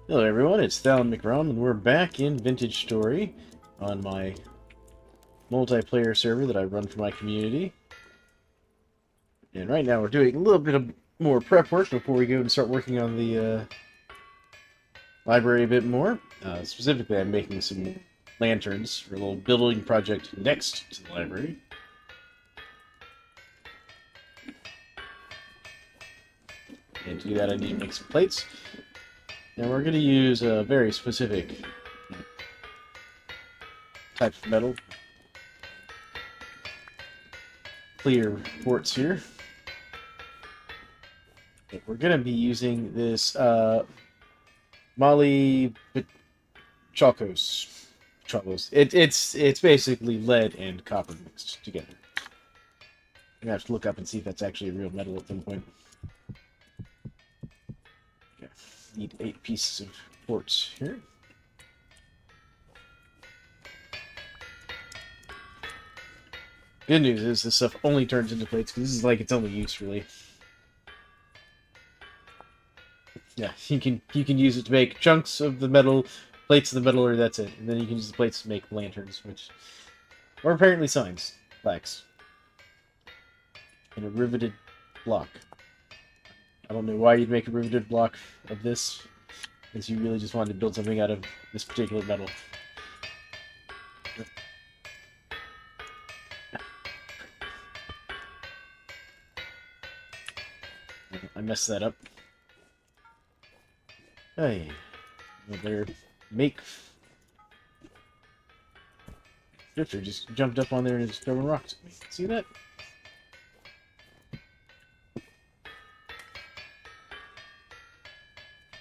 Hello everyone, it's Thalan McRom, and we're back in Vintage Story on my multiplayer server that I run for my community. And right now we're doing a little bit of more prep work before we go and start working on the library a bit more. Specifically, I'm making some lanterns for a little building project next to the library. And to do that I need to make some plates. And we're going to use a very specific type of metal. Clear quartz here. And we're going to be using this Molly Chocos. It's basically lead and copper mixed together. I'm gonna have to look up and see if that's actually a real metal at some point. Okay. Need 8 pieces of quartz here. Good news is this stuff only turns into plates because this is like its only use really. Yeah, you can use it to make chunks of the metal, plates of the metal, or that's it. And then you can use the plates to make lanterns, which or apparently signs, plaques. And a riveted block. I don't know why you'd make a riveted block of this, because you really just wanted to build something out of this particular metal. I messed that up. Hey, there, make. Drifter just jumped up on there and is throwing rocks at me. See that?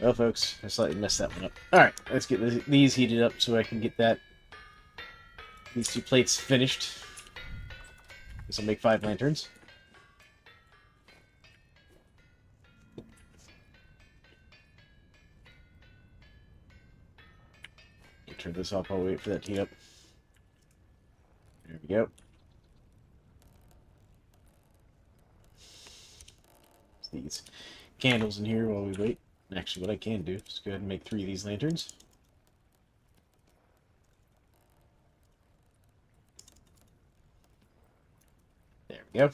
Well, folks, I slightly messed that one up. Alright, let's get these heated up so I can get these 2 plates finished. This will make 5 lanterns. Turn this off while we wait for that to heat up. There we go. These candles in here while we wait. Actually, what I can do is go ahead and make 3 of these lanterns. There we go.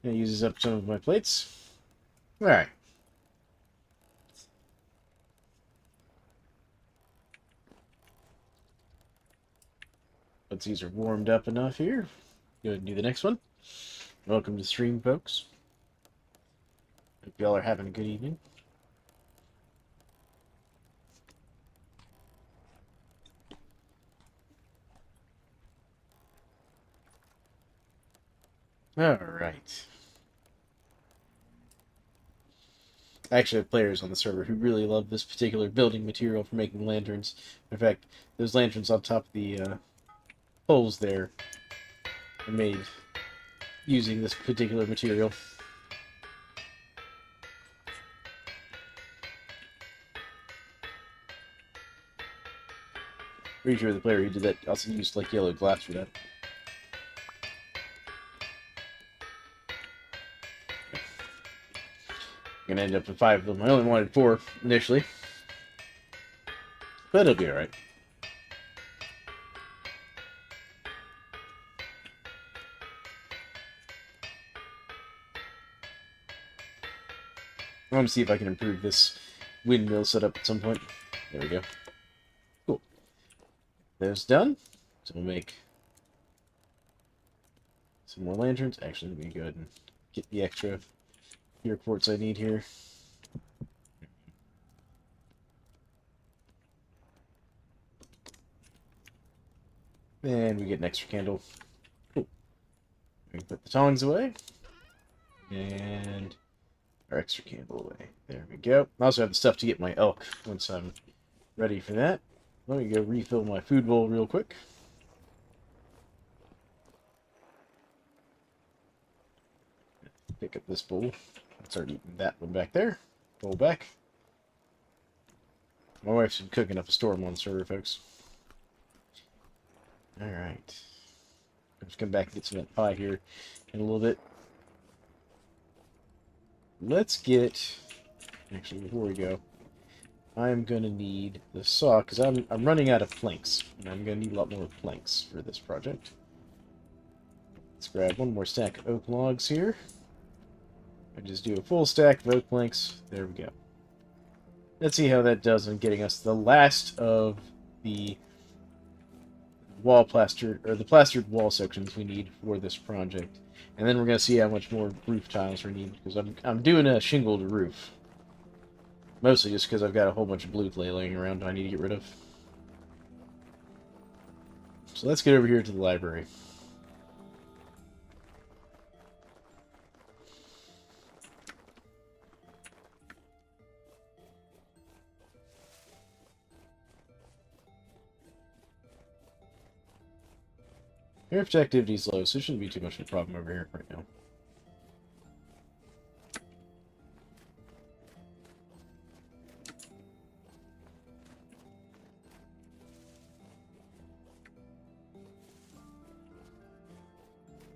That uses up some of my plates. Alright. Once these are warmed up enough here, go ahead and do the next one. Welcome to the stream, folks. Hope y'all are having a good evening. Alright. I actually have players on the server who really love this particular building material for making lanterns. In fact, those lanterns on top of the poles there are made using this particular material. Pretty sure the player who did that also used like yellow glass for that. I'm gonna end up with 5 of them. I only wanted 4 initially, but it'll be alright. I want to see if I can improve this windmill setup at some point. There we go. Cool. Those done. So we'll make some more lanterns. Actually, let me go ahead and get the extra pure quartz I need here. And we get an extra candle. Cool. We can put the tongs away. And our extra candle away. There we go. I also have the stuff to get my elk once I'm ready for that. Let me go refill my food bowl real quick. Pick up this bowl. Start eating that one back there. Bowl back. My wife's been cooking up a storm on the server, folks. Alright. I'm just come back and get some of that pie here in a little bit. Let's get... Actually, before we go, I'm going to need the saw, because I'm running out of planks, and I'm going to need a lot more planks for this project. Let's grab one more stack of oak logs here. I just do a full stack of oak planks. There we go. Let's see how that does in getting us the last of the wall plaster, or the plastered wall sections we need for this project. And then we're going to see how much more roof tiles we need, because I'm doing a shingled roof. Mostly just because I've got a whole bunch of blue clay laying around I need to get rid of. So let's get over here to the library. Aircraft activity is low, so it shouldn't be too much of a problem over here right now.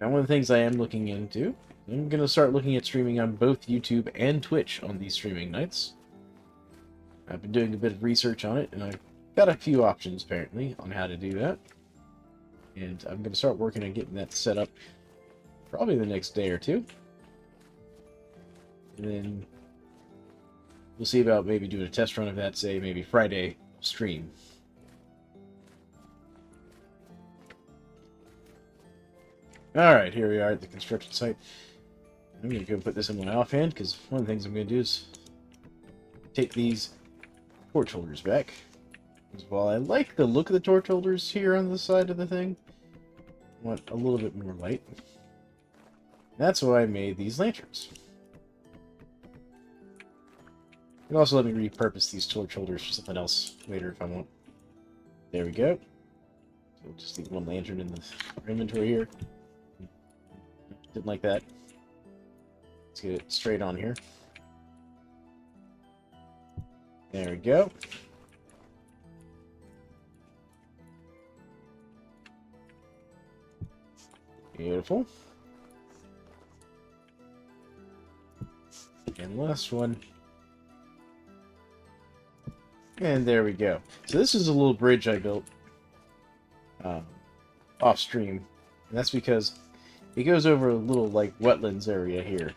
Now, one of the things I am looking into, I'm going to start looking at streaming on both YouTube and Twitch on these streaming nights. I've been doing a bit of research on it, and I've got a few options, apparently, on how to do that. And I'm going to start working on getting that set up probably the next day or two. And then we'll see about maybe doing a test run of that, say, maybe Friday stream. Alright, here we are at the construction site. I'm going to go put this in my offhand, because one of the things I'm going to do is take these torch holders back. Because while I like the look of the torch holders here on the side of the thing, I want a little bit more light. That's why I made these lanterns. You can also let me repurpose these torch holders for something else later if I want. There we go. So we'll just leave one lantern in the inventory here. Didn't like that. Let's get it straight on here. There we go. Beautiful. And last one. And there we go. So this is a little bridge I built off stream. And that's because it goes over a little, like, wetlands area here.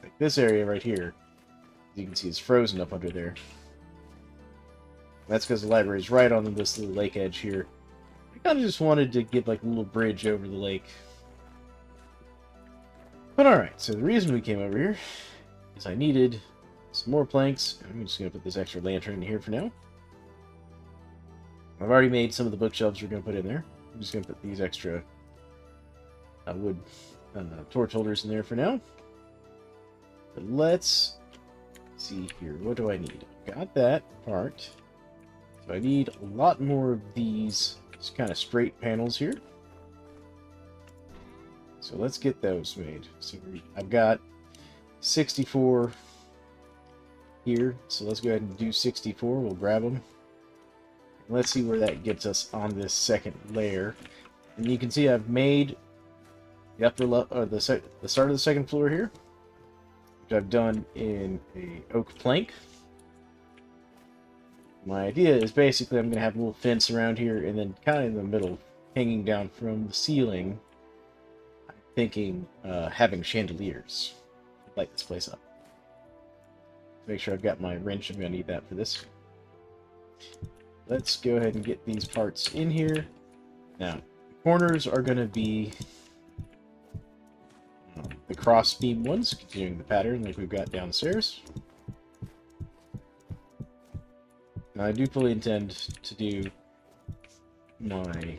Like this area right here, as you can see, is frozen up under there. That's because the library is right on this little lake edge here. I kind of just wanted to get, like, a little bridge over the lake. But alright, so the reason we came over here is I needed some more planks. I'm just going to put this extra lantern in here for now. I've already made some of the bookshelves we're going to put in there. I'm just going to put these extra wood torch holders in there for now. But let's see here. What do I need? Got that part. So I need a lot more of these kind of straight panels here. So let's get those made. So I've got 64 here. So let's go ahead and do 64. We'll grab them. Let's see where that gets us on this second layer. And you can see I've made the upper level, the start of the second floor here, which I've done in a oak plank. My idea is basically I'm going to have a little fence around here, and then kind of in the middle, hanging down from the ceiling, I'm thinking having chandeliers. Light this place up. Make sure I've got my wrench. I'm going to need that for this. Let's go ahead and get these parts in here. Now, the corners are going to be the cross beam ones, continuing the pattern like we've got downstairs. Now, I do fully intend to do my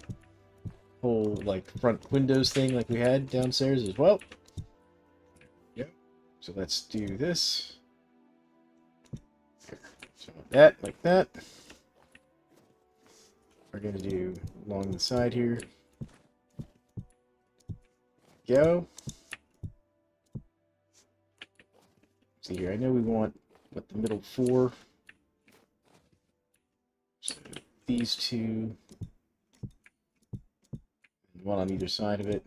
whole, like, front windows thing like we had downstairs as well. Yep. So let's do this. So that, like that. We're going to do along the side here. Go. See here, I know we want what the middle four. So these two, one on either side of it.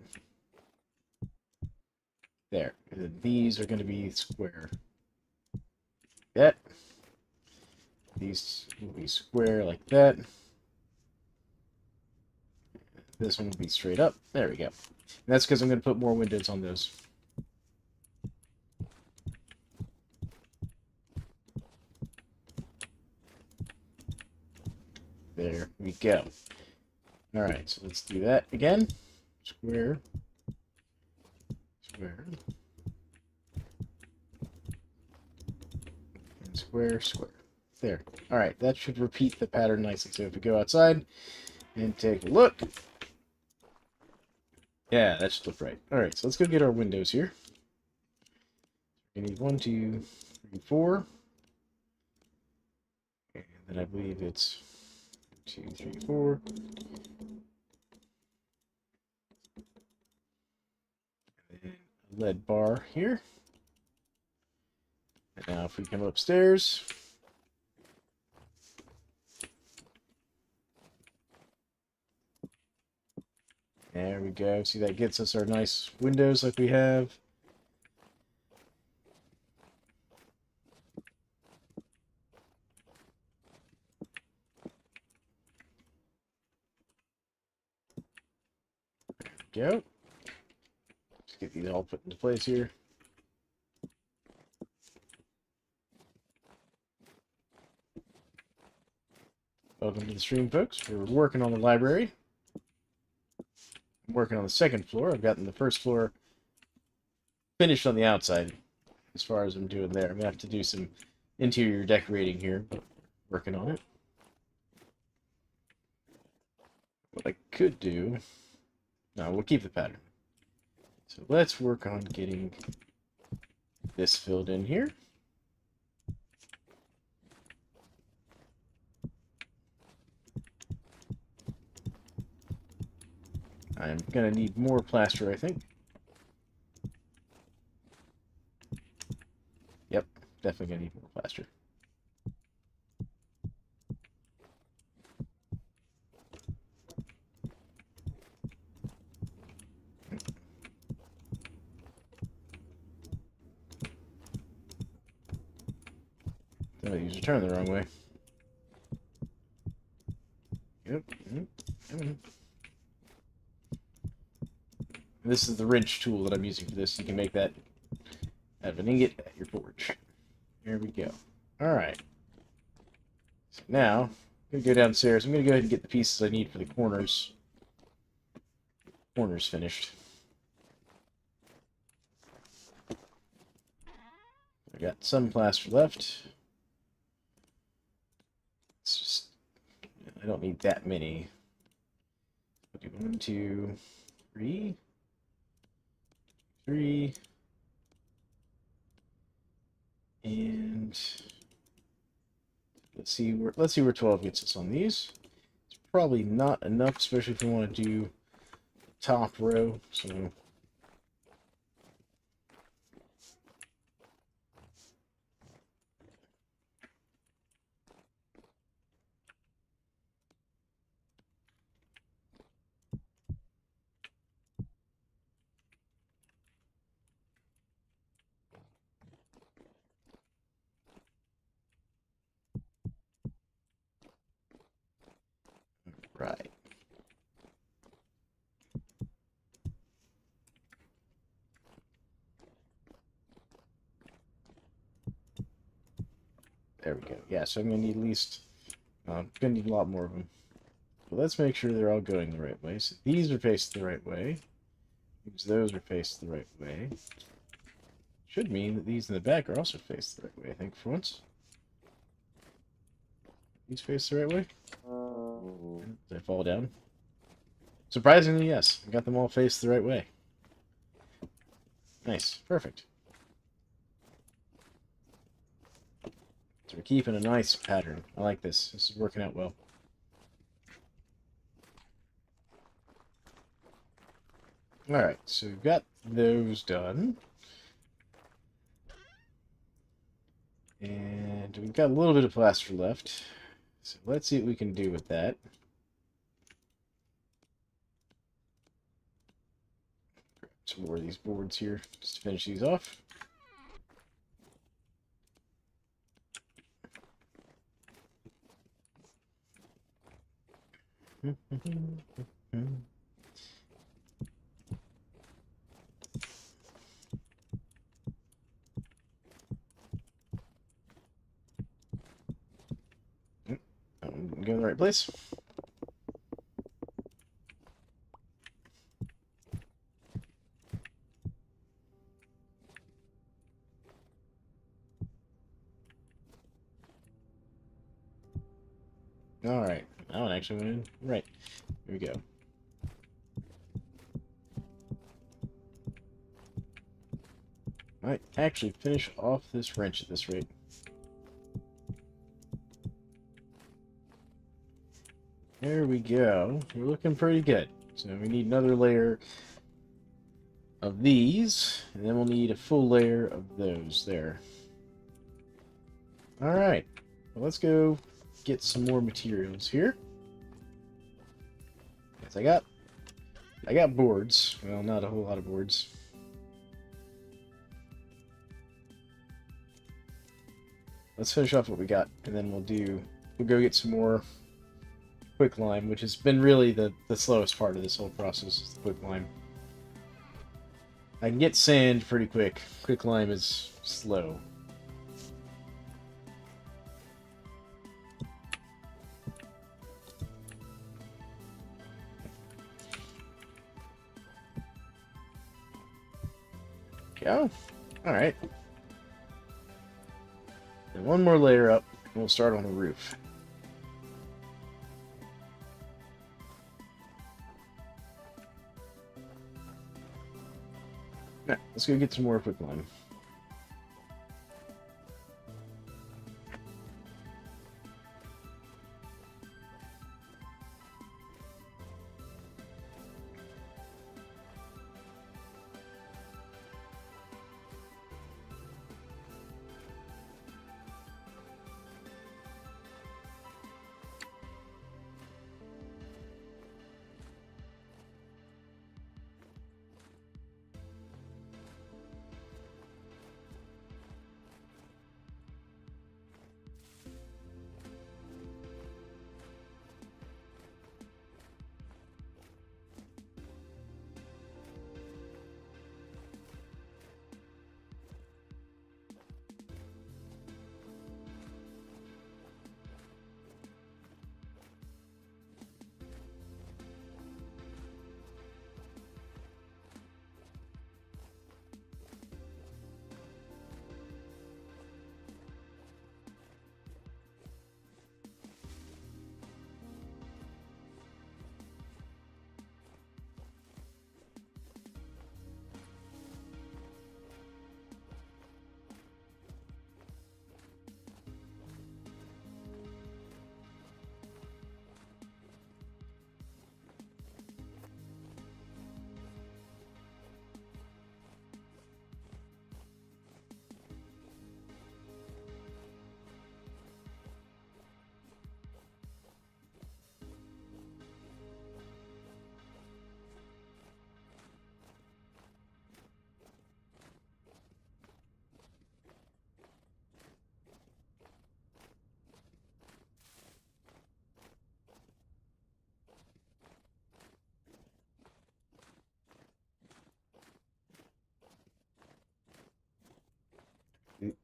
There. And then these are going to be square. That. These will be square like that. This one will be straight up. There we go. And that's because I'm going to put more windows on those. There we go. Alright, so let's do that again. Square. Square. And square, square. There. Alright, that should repeat the pattern nicely. So if we go outside and take a look. Yeah, that should look right. Alright, so let's go get our windows here. We need 1, 2, 3, 4. And then I believe it's 2, 3, 4. And then a lead bar here. And now if we come upstairs. There we go. See, that gets us our nice windows like we have. There we go. Let's get these all put into place here. Welcome to the stream, folks. We're working on the library. I'm working on the second floor. I've gotten the first floor finished on the outside as far as I'm doing there. I'm going to have to do some interior decorating here, but working on it. What I could do... No, we'll keep the pattern. So let's work on getting this filled in here. I'm going to need more plaster, I think. Yep, definitely going to need more plaster. I usually turn the wrong way. Yep. This is the wrench tool that I'm using for this. You can make that out of an ingot at your forge. There we go. Alright. So now, I'm going to go downstairs. I'm going to go ahead and get the pieces I need for the corners. Corners finished. I got some plaster left. It's just, I don't need that many. I'll do 1, 2, 3. 3. And let's see where 12 gets us on these. It's probably not enough, especially if we want to do top row. So right. There we go. Yeah, so I'm going to need at least, I'm going to need a lot more of them. But let's make sure they're all going the right way. So these are faced the right way. Those are faced the right way. Should mean that these in the back are also faced the right way, I think, for once. These face the right way? Did I fall down? Surprisingly, yes. I got them all faced the right way. Nice. Perfect. So we're keeping a nice pattern. I like this. This is working out well. Alright, so we've got those done. And we've got a little bit of plaster left. So let's see what we can do with that. Grab some more of these boards here just to finish these off. I'm going in the right place. Alright, that one actually went in. Right, here we go. Might actually finish off this wrench at this rate. There we go. We're looking pretty good. So we need another layer of these, and then we'll need a full layer of those there. Alright, well, let's go get some more materials here. Yes, I got boards. Well, not a whole lot of boards. Let's finish off what we got, and then we'll go get some more quicklime, which has been really the slowest part of this whole process, is the quicklime. I can get sand pretty quick. Quicklime is slow. Go. Alright. And one more layer up, and we'll start on the roof. Now, let's go get some more quicklime.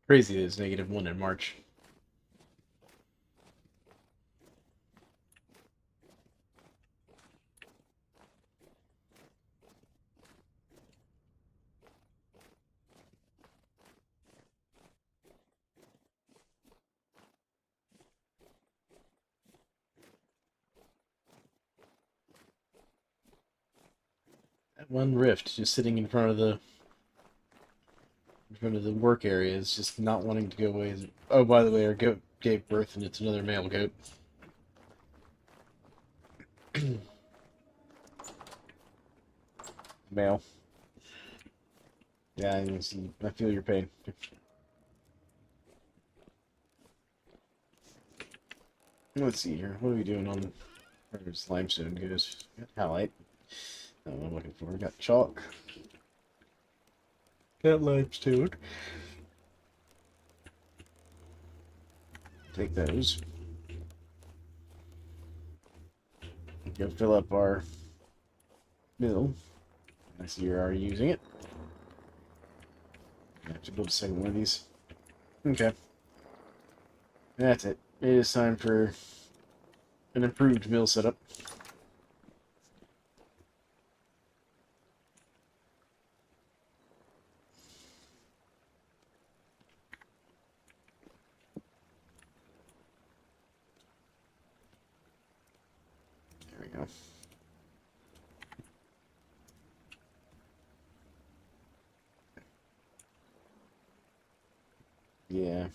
Crazy it is -1 in March. That one rift just sitting in front of the work area is just not wanting to go away. Oh, by the way, our goat gave birth, and it's another male goat. Male. Yeah, I feel your pain. Let's see here. What are we doing on where this limestone goes? Got halite. That's what I'm looking for. Got chalk. Got limestone. Take those. Go fill up our mill. I see you're already using it. I have to build a second one of these. Okay. That's it. It is time for an improved mill setup. There we go. Yeah.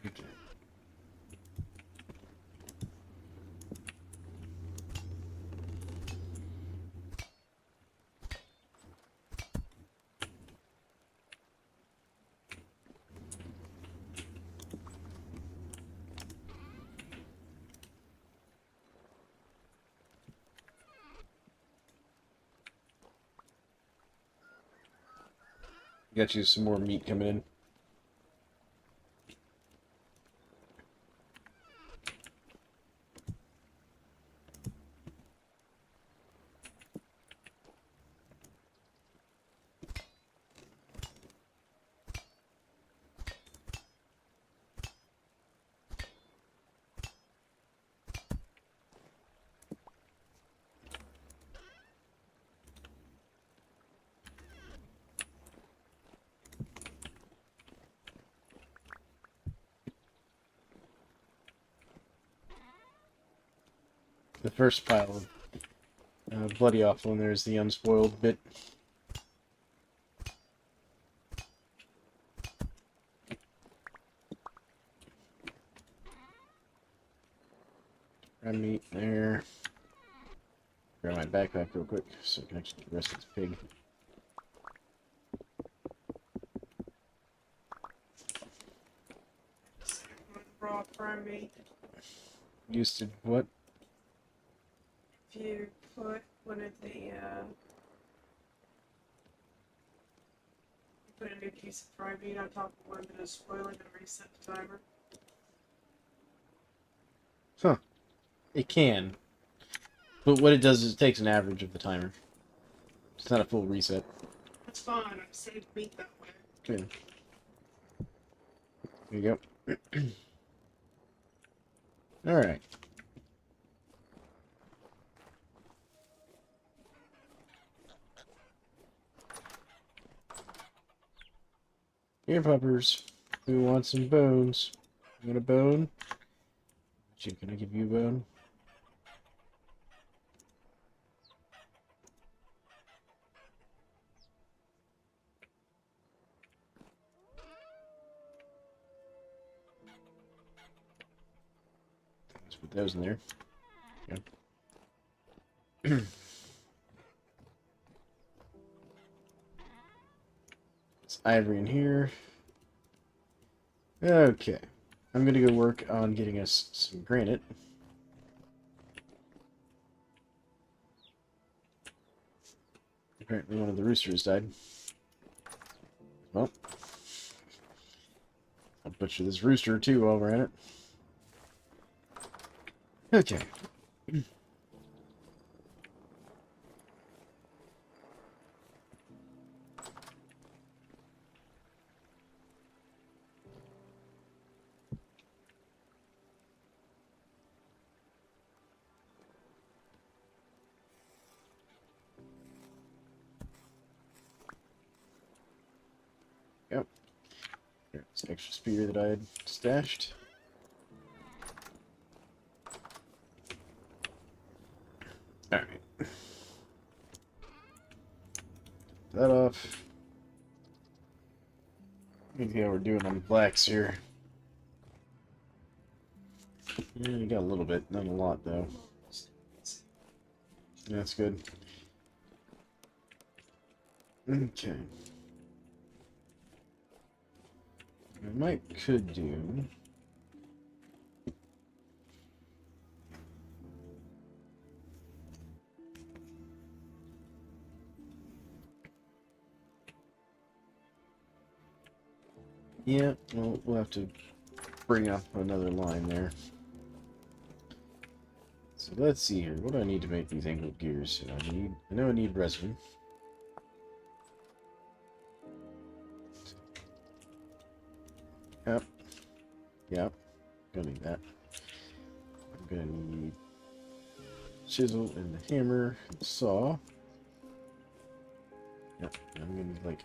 Okay. Got you some more meat coming in. The first pile of bloody awful, and there's the unspoiled bit. Grab meat there. Grab my backpack real quick so I can actually get the rest of this pig. Raw prime meat. Used to what? If you put one of the, you put a new piece of fried meat on top of one that is spoiling and reset the timer. Huh. It can. But what it does is it takes an average of the timer. It's not a full reset. That's fine. I saved meat that way. Okay. There you go. Alright. Here, puppers. Who wants some bones? You want a bone? Can I give you a bone? Let's put those in there. Yeah. It's ivory in here. Okay. I'm gonna go work on getting us some granite. Apparently one of the roosters died. Well, I'll butcher this rooster too while we're at it. Okay. Yep. There's an extra spear that I had stashed. Alright. That off. Let me see how we're doing on the blacks here. Yeah, we got a little bit, not a lot though. That's good. Okay. I could do. Yeah, well, we'll have to bring up another line there. So let's see here. What do I need to make these angled gears? I know I need resin. Yep. Yep. Gonna need that. I'm gonna need chisel and the hammer and saw. Yep. I'm gonna need like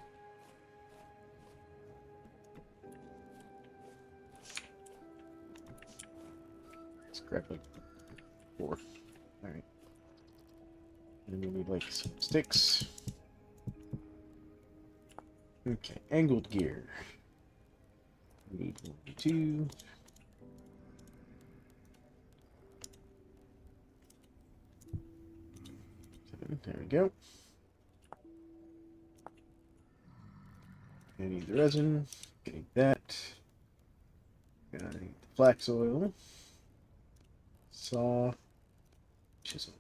scrap like 4. Alright. And we need like some sticks. Okay, angled gear. We need 1, 2. There we go. I need the resin. Getting that. I need the flax oil. Saw. Chisel.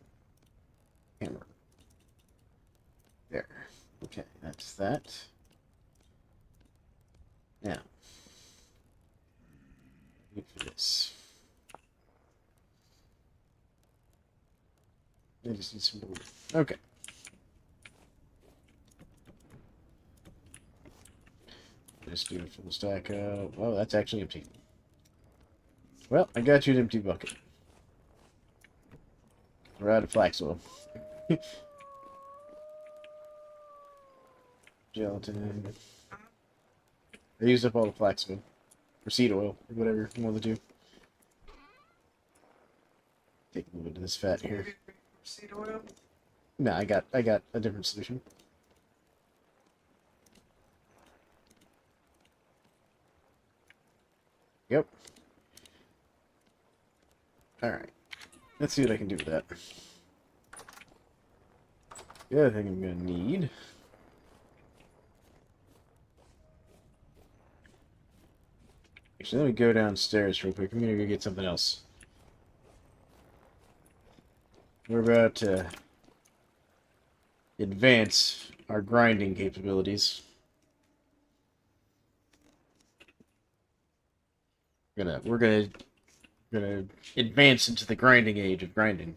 Hammer. There. Okay, that's that. Now. Wait for this. I just need some wood. Okay. Just do a full stack of... Oh, that's actually empty. Well, I got you an empty bucket. We're out of flax oil. Gelatin. I used up all the flax oil. Or seed oil, or whatever, one of the two. Take a little bit of this fat here. Seed oil? No, I got a different solution. Yep. Alright. Let's see what I can do with that. The other thing I'm going to need... Actually, let me go downstairs real quick. I'm going to go get something else. We're about to advance our grinding capabilities. We're gonna advance into the grinding age of grinding.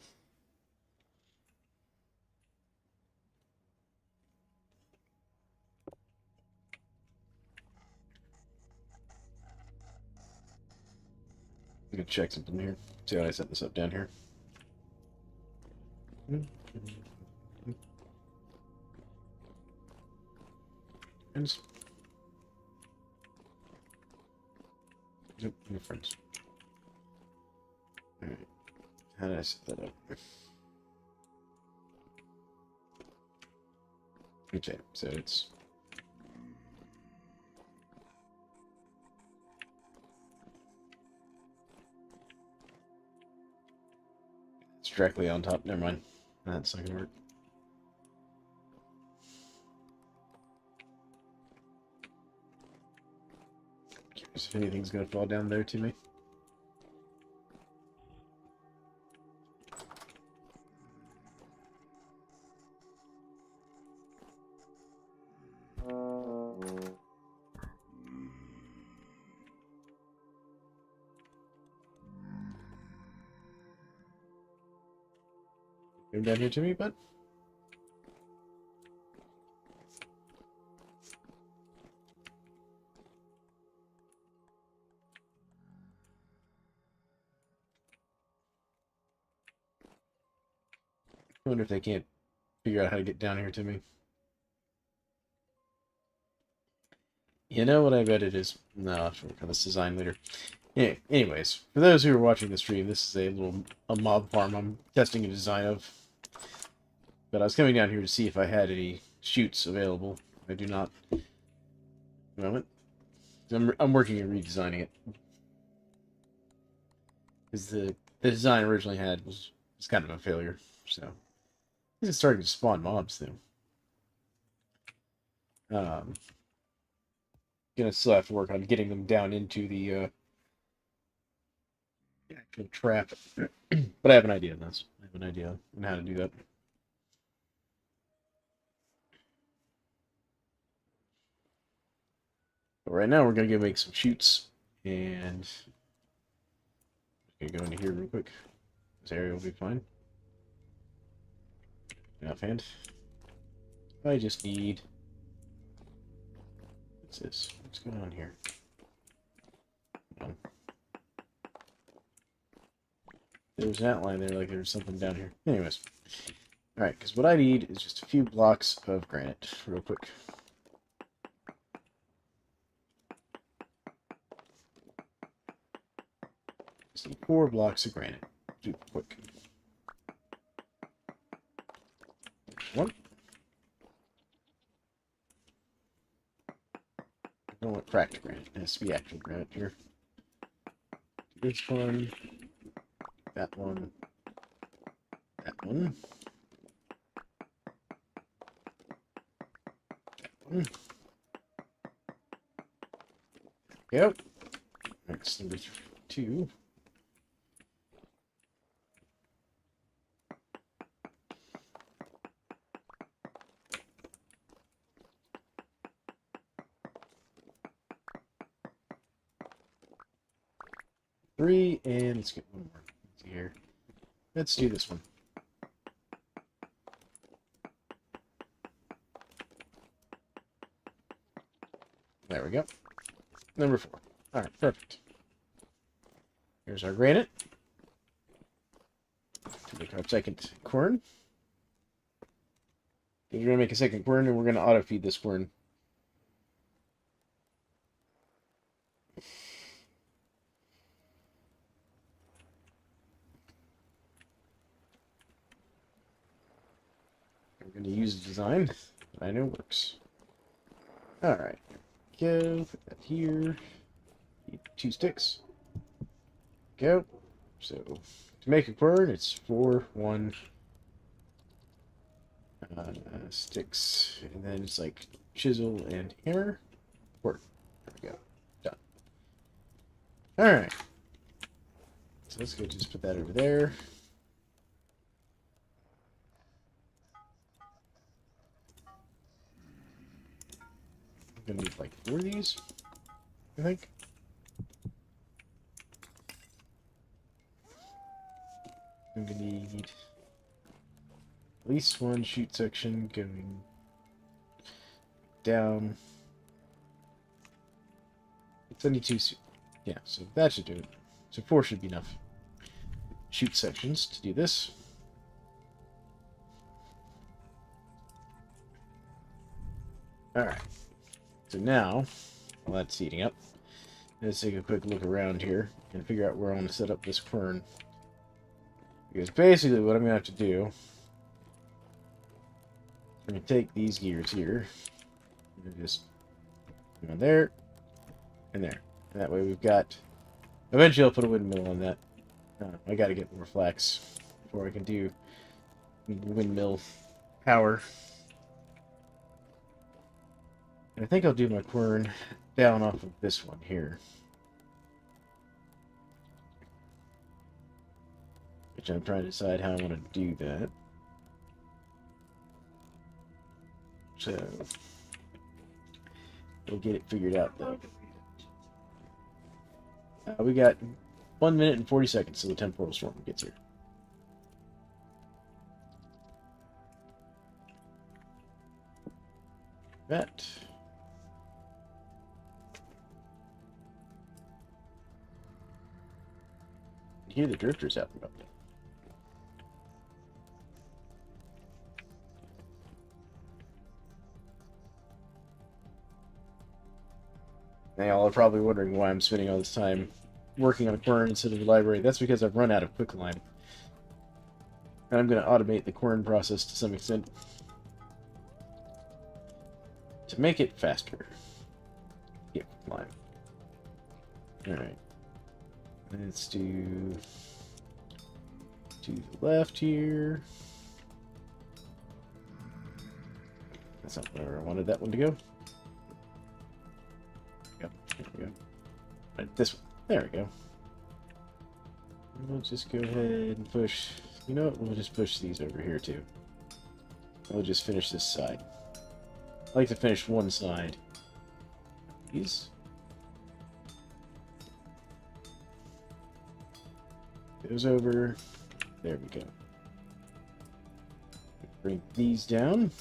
I'm gonna check something here. See how I set this up down here. And nope, no friends. Alright. How did I set that up? Okay, so it's directly on top. Never mind. That's not gonna work. Curious if anything's gonna fall down there to me. Come down here to me, bud. I wonder if they can't figure out how to get down here to me. You know what I bet it is? No, I'll have to work on this design later. Yeah, anyways, for those who are watching the stream, this is a mob farm I'm testing a design of. But I was coming down here to see if I had any chutes available. I do not. A moment. I'm working on redesigning it. Because the design I originally had was kind of a failure. So it's starting to spawn mobs though. Gonna still have to work on getting them down into the actual trap. But I have an idea on this. I have an idea on how to do that. But right now we're going to go make some chutes. And I'm going to go into here real quick. This area will be fine. Offhand. I just need... What's this? What's going on here? There was an outline there, like there was something down here. Anyways. Alright, because what I need is just a few blocks of granite, real quick. Just need 4 blocks of granite. Super quick. 1. I don't want cracked granite. It has to be actual granite here. This one. That one. That one. That one. Yep. Next, number 2. Three, and let's get one more. Let's see here. Let's do this one. There we go. Number 4. Alright, perfect. Here's our granite. To make our second quern. We're going to make a second quern, and we're going to auto-feed this quern. We're going to use a design that I know works. Alright. Go. Put that here. Need 2 sticks. Go. So, to make a quern, it's 4, 1 sticks. And then it's like chisel and hammer. Quern. There we go. Done. Alright. So let's go just put that over there. I'm gonna need like 4 of these, I think. I'm gonna need at least 1 chute section going down. It's only 2. Yeah, so that should do it. So 4 should be enough chute sections to do this. Alright. So now, while that's heating up, let's take a quick look around here and figure out where I want to set up this quern. Because basically what I'm going to have to do, I'm going to take these gears here, and just go there, and there. And that way we've got, eventually I'll put a windmill on that. I got to get more flax before I can do windmill power. And I think I'll do my quern down off of this one here. Which I'm trying to decide how I want to do that. So, we'll get it figured out though. We got 1 minute and 40 seconds till the temporal storm gets here. That. Hear the drifters out and about. Now y'all are probably wondering why I'm spending all this time working on a quern instead of the library. That's because I've run out of quicklime. And I'm going to automate the quern process to some extent to make it faster. Yeah, quicklime. Alright. Let's do to the left here. That's not where I wanted that one to go. Yep, there we go. Right, this one. There we go. We'll just go ahead and push. You know what? We'll just push these over here too. We'll just finish this side. I like to finish one side. These. those over. There we go. Bring these down.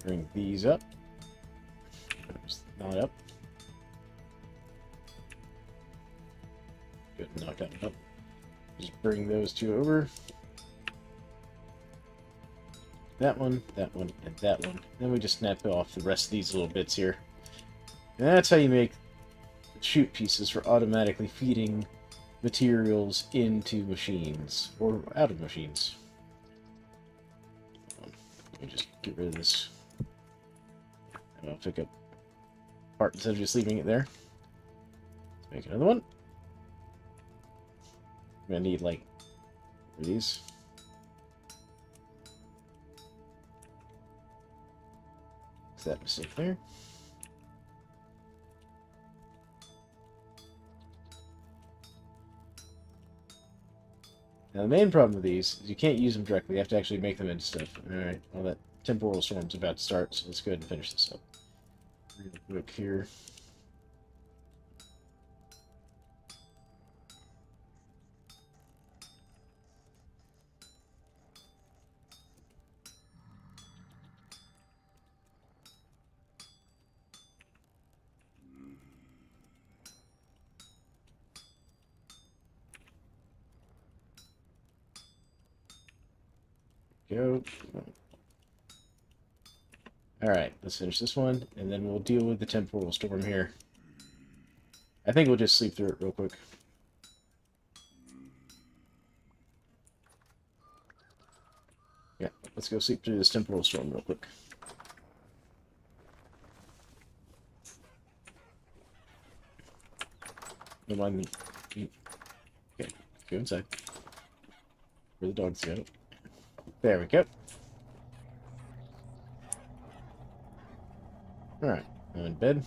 Bring these up. Oops, not up. Good, knock that one up. Just bring those two over. That one, and that one. Then we just snap off the rest of these little bits here. And that's how you make chute pieces for automatically feeding materials into machines, or out of machines. Let me just get rid of this. And I'll pick up part instead of just leaving it there. Let's make another one. I'm gonna need like these. Fix that mistake there. Now the main problem with these is you can't use them directly. You have to actually make them into stuff. Alright, well that temporal storm's about to start, so let's go ahead and finish this up. Real quick here. Go. Alright, let's finish this one, and then we'll deal with the temporal storm here. I think we'll just sleep through it real quick. Yeah, let's go sleep through this temporal storm real quick. Don't mind me. Okay, go inside. Where the dogs go. There we go. Alright, I'm in bed.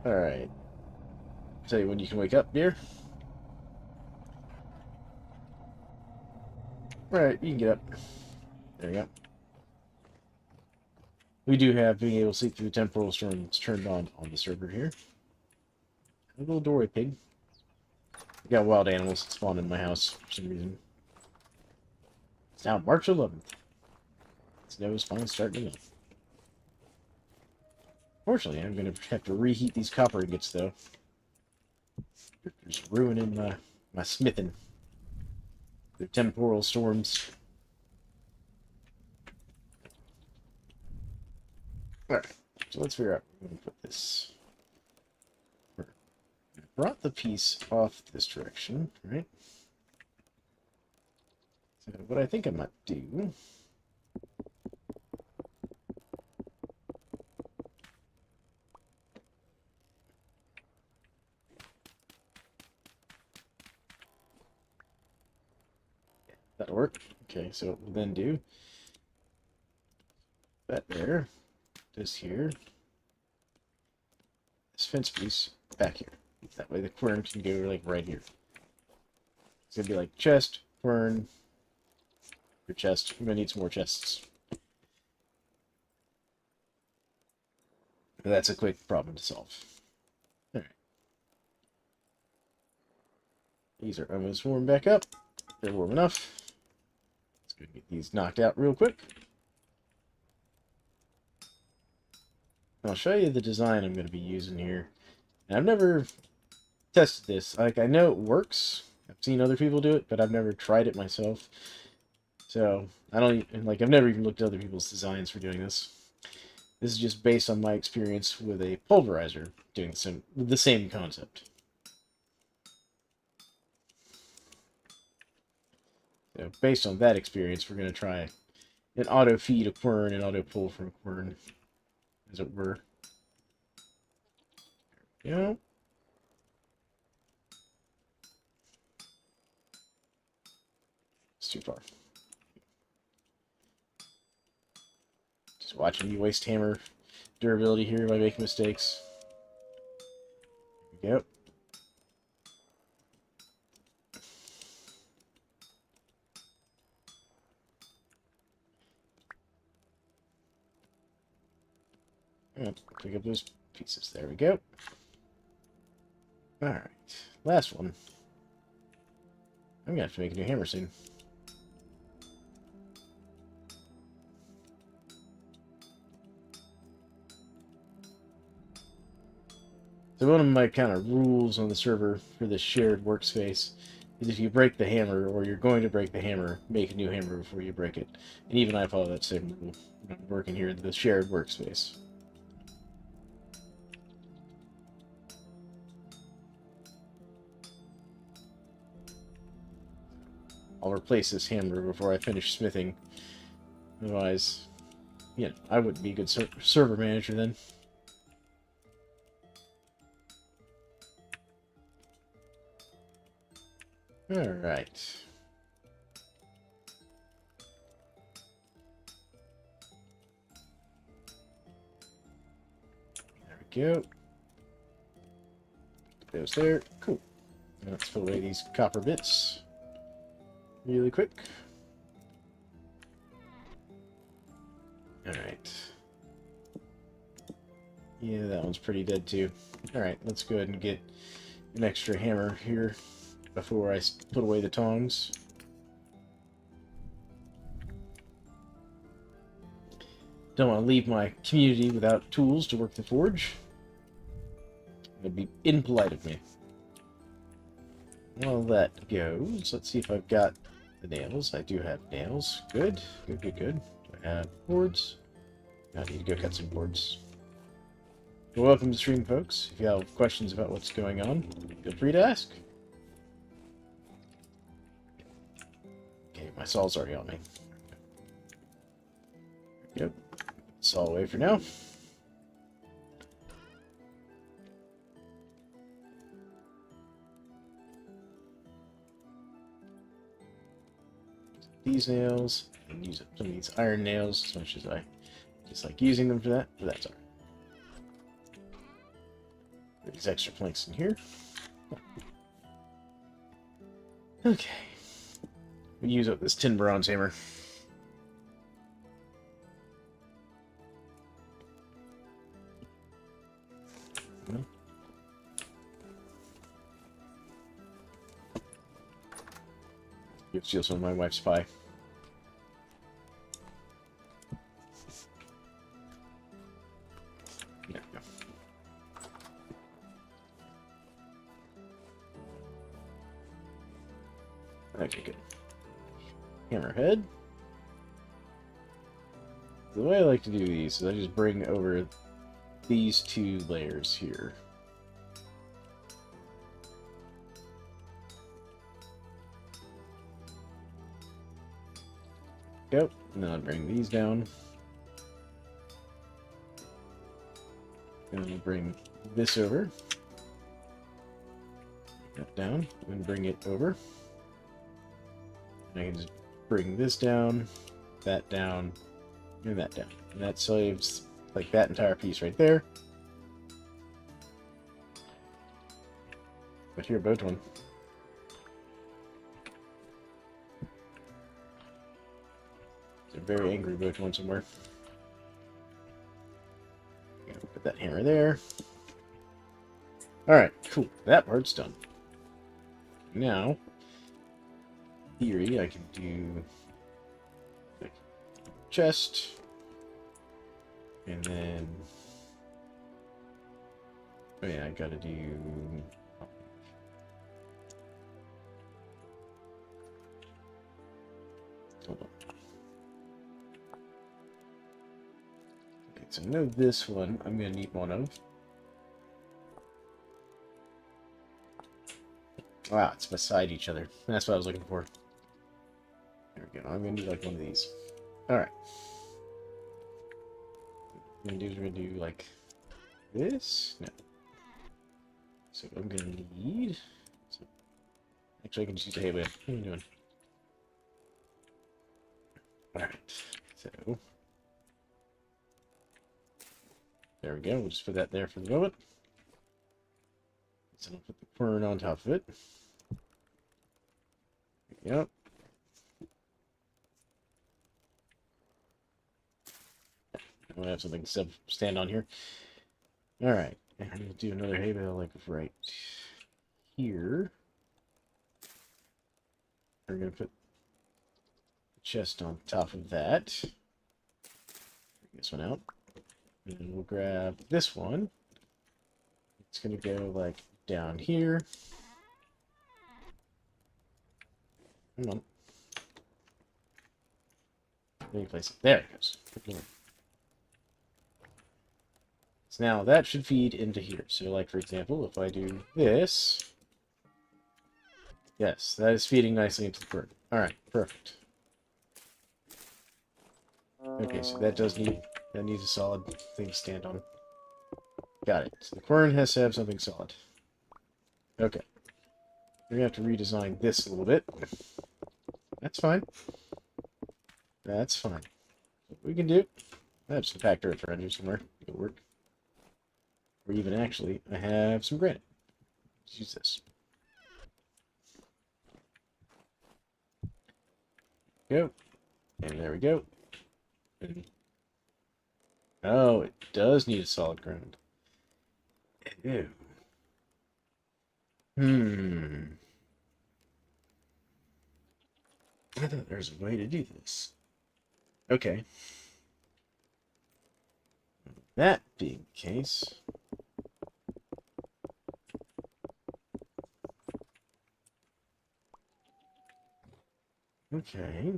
Alright. Tell you when you can wake up, dear. Alright, you can get up. There you go. We do have being able to sleep through temporal storms turned on the server here. A little doorway pig. We got wild animals that spawned in my house for some reason. It's now March 11th. Snow is finally starting to melt. Fortunately, I'm going to have to reheat these copper ingots, though. They're just ruining my smithing. The temporal storms. Alright, so let's figure out where we're going to put this. I brought the piece off this direction, right? So what I think I might do... That'll work. Okay, so what we'll then do that there, this here, this fence piece back here. That way the quern can go like right here. It's gonna be like chest, quern, your chest. We're gonna need some more chests. But that's a quick problem to solve. Alright. These are almost warmed back up. They're warm enough. Let's go get these knocked out real quick. I'll show you the design I'm going to be using here. And I've never tested this. Like, I know it works. I've seen other people do it, but I've never tried it myself. So, I don't even, like, I've never even looked at other people's designs for doing this. This is just based on my experience with a pulverizer doing the same concept. So, based on that experience, we're going to try an auto feed a quern and auto pull from a quern, as it were. Yeah. It's too far. Just watching me waste hammer durability here by making mistakes. There we go. Yep, pick up those pieces. There we go. Alright. Last one. I'm gonna have to make a new hammer soon. So one of my kind of rules on the server for this shared workspace is if you break the hammer, or you're going to break the hammer, make a new hammer before you break it. And even I follow that same rule when I'm working here in the shared workspace. I'll replace this hammer before I finish smithing. Otherwise, yeah, I wouldn't be a good server manager then. Alright. There we go. Goes there. Cool. Now let's put away these copper bits really quick. Alright. Yeah, that one's pretty dead too. Alright, let's go ahead and get an extra hammer here before I put away the tongs. Don't want to leave my community without tools to work the forge. It'd be impolite of me. Well, that goes. Let's see if I've got the nails. I do have nails. Good. Good, good, good. Do I have boards? I need to go cut some boards. Well, welcome to the stream, folks. If you have questions about what's going on, feel free to ask. Okay, my saw's already on me. Yep. Saw away for now. These nails, and use some of these iron nails as much as I just like using them for that, but that's alright. These extra planks in here. Okay. We use up this tin bronze hammer. You steal some of my wife's pie. There we go. Okay, good. Hammerhead. The way I like to do these is I just bring over these two layers here. Yep, and then I'll bring these down. And I'll bring this over. That down, and bring it over. And I can just bring this down, and that down. And that saves like that entire piece right there. But here, boat one. It's a very angry boat one somewhere. Put that hammer there. Alright, cool. That part's done. Now, in theory, I can do like chest, and then oh yeah, I gotta do hold on. Okay, so I know this one I'm gonna need one of. Wow, it's beside each other. That's what I was looking for. There we go. I'm gonna do like one of these. Alright. What I'm gonna do is we're gonna do like this. No. So I'm gonna need. So, actually, I can just use a hay blade. What are you doing? Alright. So. There we go. We'll just put that there for the moment. So I'll put the quern on top of it. Yep. I'm gonna have something to stand on here. Alright. And we'll do another hay bale like right here. We're gonna put the chest on top of that. Bring this one out. And then we'll grab this one. It's gonna go like down here. Come on. Let me place it. There it goes. So now that should feed into here. So like for example, if I do this, yes, that is feeding nicely into the quern. Alright, perfect. Okay, so that needs a solid thing to stand on. Got it. So the quern has to have something solid. Okay. We're gonna have to redesign this a little bit. That's fine. That's fine. What we can do. That's the packed earth around here somewhere. It'll work. Or even actually, I have some granite. Let's use this. Go. And there we go. And oh, it does need a solid ground. Ew. I thought there was a way to do this. Okay. That being the case... Okay.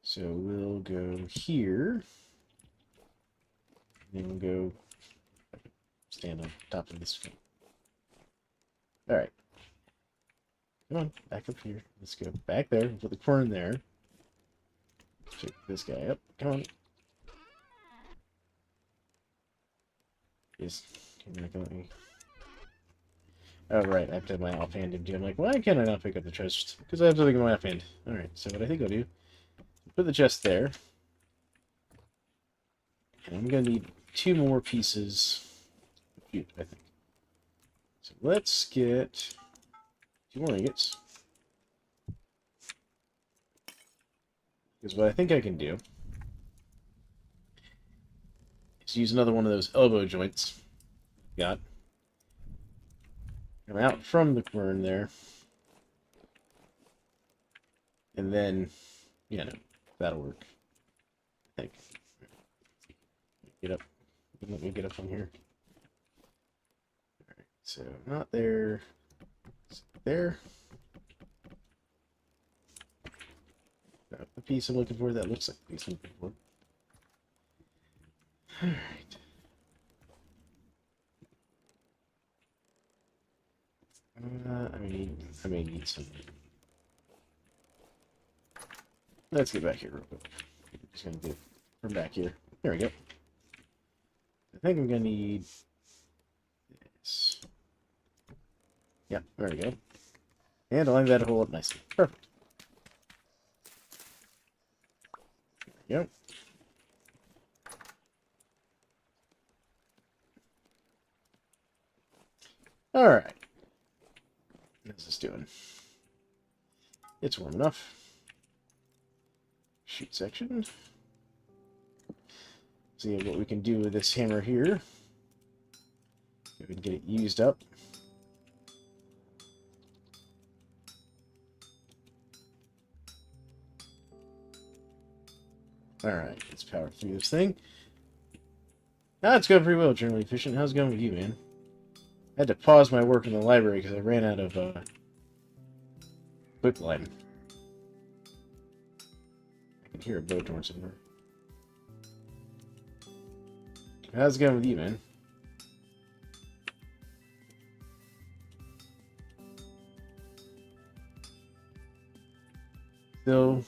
So we'll go here. And then we'll go stand on top of this one. Alright. Come on, back up here. Let's go back there. Put the quern there. Check this guy up. Come on. Yes. You're not gonna let me... Oh, right. I have to have my offhand empty. I'm like, why can't I not pick up the chest? Because I have something in my offhand. Alright, so what I think I'll do... Put the chest there. And I'm going to need 2 more pieces of food, I think. So let's get 2 more ingots. Because what I think I can do is use another one of those elbow joints. Got. Come out from the quern there. And then, yeah, no, that'll work. I think. Get up. Let me get up on here. Alright, so not there. There. Got the piece I'm looking for. That looks like the piece I'm looking for. Alright. I may need some. Let's get back here real quick. I'm just gonna do it from back here. There we go. I think I'm gonna need this. Yep, there we go. And I'll line that hole up nicely. Perfect. There we go. Alright. How's this doing? It's warm enough. Shoot section. See what we can do with this hammer here. If we can get it used up. Alright, let's power through this thing. It's going pretty well, generally efficient. How's it going with you, man? I had to pause my work in the library because I ran out of quicklime. I can hear a boat door somewhere. How's it going with you, man? Still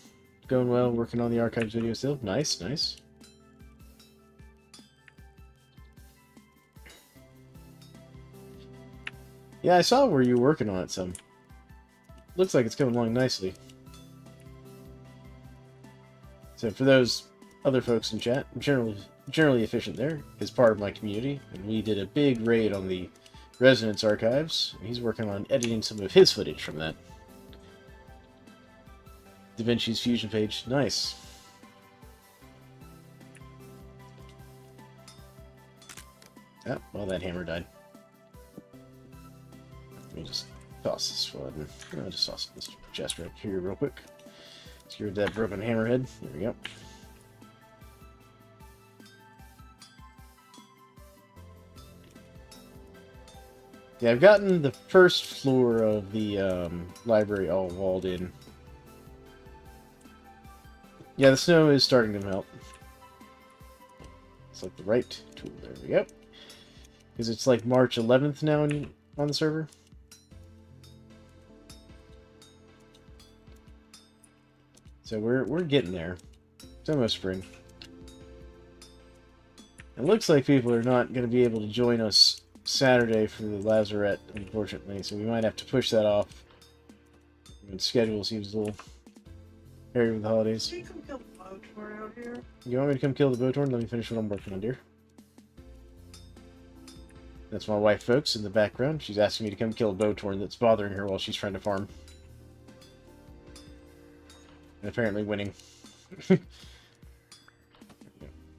going well, working on the archives video still. Nice, nice. Yeah, I saw where you were working on it some. Looks like it's coming along nicely. So for those other folks in chat, I'm generally efficient there is part of my community, and we did a big raid on the Resonance archives. He's working on editing some of his footage from that. DaVinci's Fusion page, nice. Oh, well, that hammer died. Let me just toss this one. I'll just toss this chest right here real quick. Let's get rid of that broken hammerhead. There we go. Yeah, I've gotten the first floor of the library all walled in. Yeah, the snow is starting to melt. Select the right tool. There we go. Because it's like March 11th now on the server. So we're getting there. It's almost spring. It looks like people are not going to be able to join us Saturday for the Lazarette, unfortunately, so we might have to push that off. The schedule seems a little hairy with the holidays. Can you come kill the blowtorn out here? You want me to come kill the blowtorn? Let me finish what I'm working on, dear. That's my wife, folks, in the background. She's asking me to come kill a blowtorn that's bothering her while she's trying to farm. And apparently winning.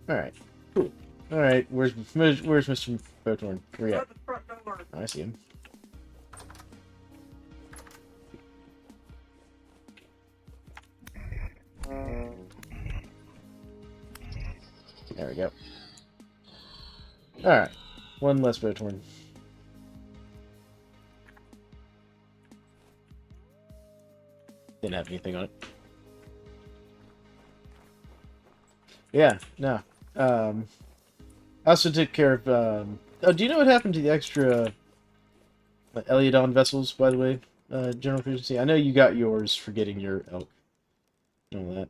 Alright, cool. Alright, where's Mr. Blowtorn? Where you at? At the front door. Oh, I see him. There we go. Alright. One less Blowtorn. Didn't have anything on it. Yeah, no. I also took care of, oh, do you know what happened to the extra Eliodon vessels, by the way, General Efficiency? I know you got yours for getting your elk. And all that.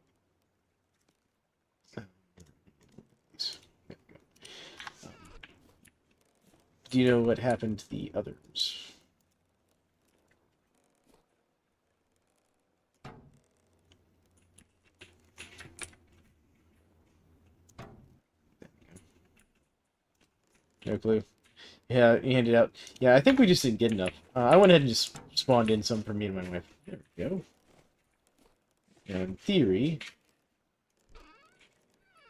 Do you know what happened to the others? No clue. Yeah, he handed out. Yeah, I think we just didn't get enough. I went ahead and just spawned in some for me and my wife. There we go. Now, in theory,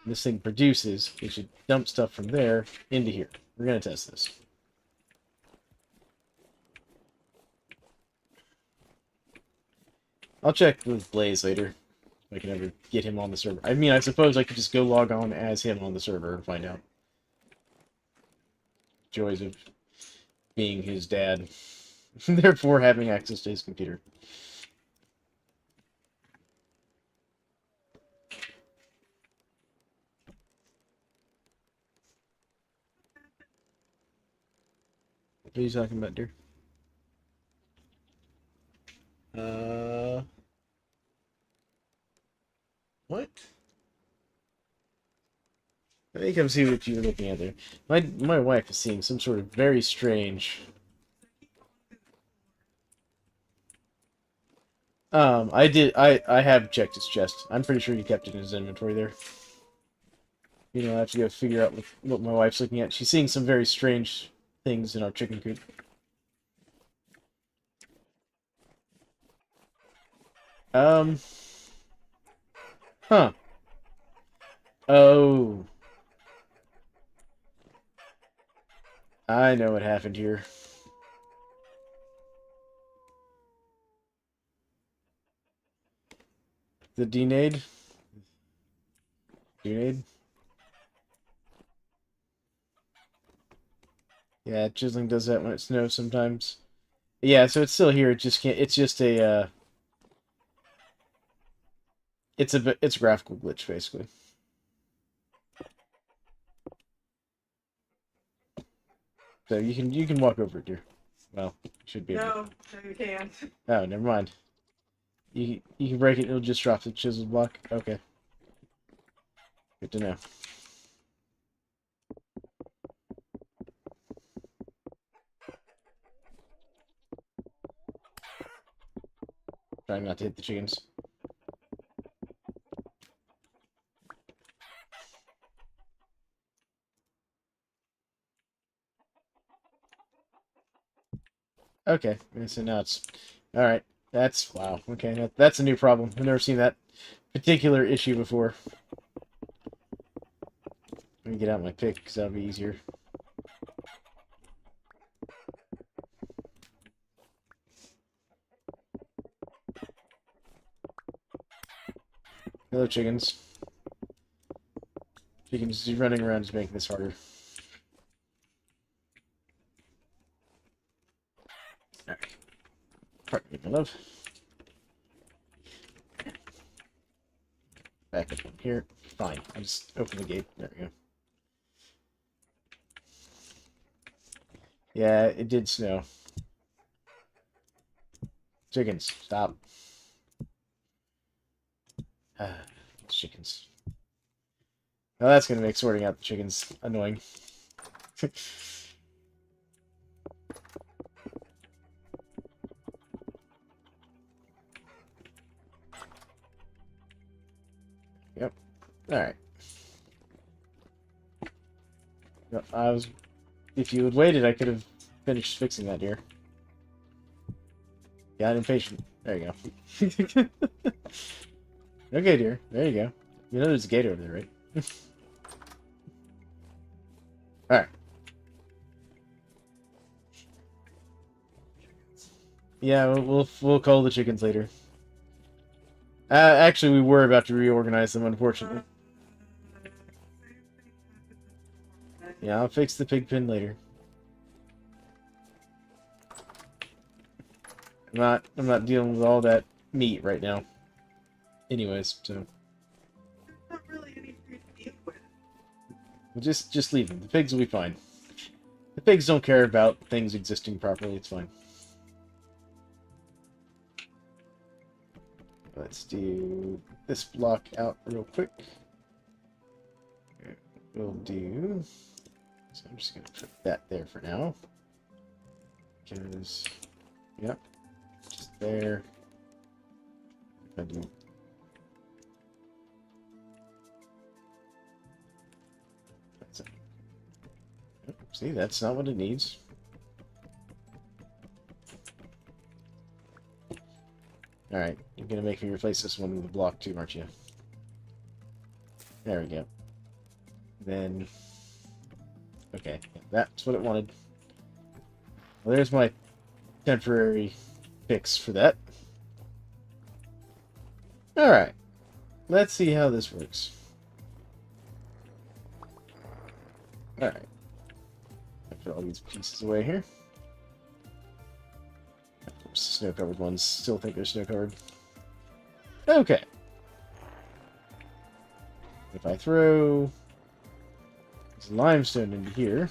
this thing produces. We should dump stuff from there into here. We're going to test this. I'll check with Blaze later. If I can ever get him on the server. I mean, I suppose I could just go log on as him on the server and find out. Joys of being his dad. Therefore having access to his computer. What are you talking about, dear? What? Let me come see what you're looking at there. My wife is seeing some sort of very strange. I have checked his chest. I'm pretty sure he kept it in his inventory there. You know, I have to go figure out what my wife's looking at. She's seeing some very strange things in our chicken coop. Huh. Oh. I know what happened here. The denade? Denade? Yeah, chiseling does that when it snows sometimes. Yeah, so it's still here, it just can't, it's just a, it's a graphical glitch, basically. So you can walk over it, dear. Well, you should be able to. No, you can't. Oh, never mind. You can break it, it'll just drop the chisel block. Okay. Good to know. Trying not to hit the chickens. Okay, and so now it's... Alright, that's... Wow, okay, that's a new problem. I've never seen that particular issue before. Let me get out my pick, because that'll be easier. Hello, chickens. Chickens running around is making this harder. Alright. Pardon me, my love. Back up here. Fine. I'll just open the gate. There we go. Yeah, it did snow. Chickens, stop. Chickens. Well, that's going to make sorting out the chickens annoying. Yep. Alright. If you had waited, I could have finished fixing that deer. Got impatient. There you go. Okay, dear. There you go. You know there's a gate over there, right? Alright. Yeah, we'll call the chickens later. Actually, we were about to reorganize them, unfortunately. Yeah, I'll fix the pig pen later. I'm not dealing with all that meat right now. Anyways, so Not really any food to deal with. we'll just leave them. The pigs will be fine. The pigs don't care about things existing properly. It's fine. Let's do this block out real quick. We'll do... So I'm just going to put that there for now. Because... Yep. Just there. If I do... That's it. Yep, see, that's not what it needs. Alright, you're gonna make me replace this one with a block too, aren't you? There we go. Then... Okay, that's what it wanted. Well, there's my temporary fix for that. Alright. Let's see how this works. Alright. Put all these pieces away here. Snow-covered ones. Still think they're snow-covered. Okay. If I throw this limestone into here...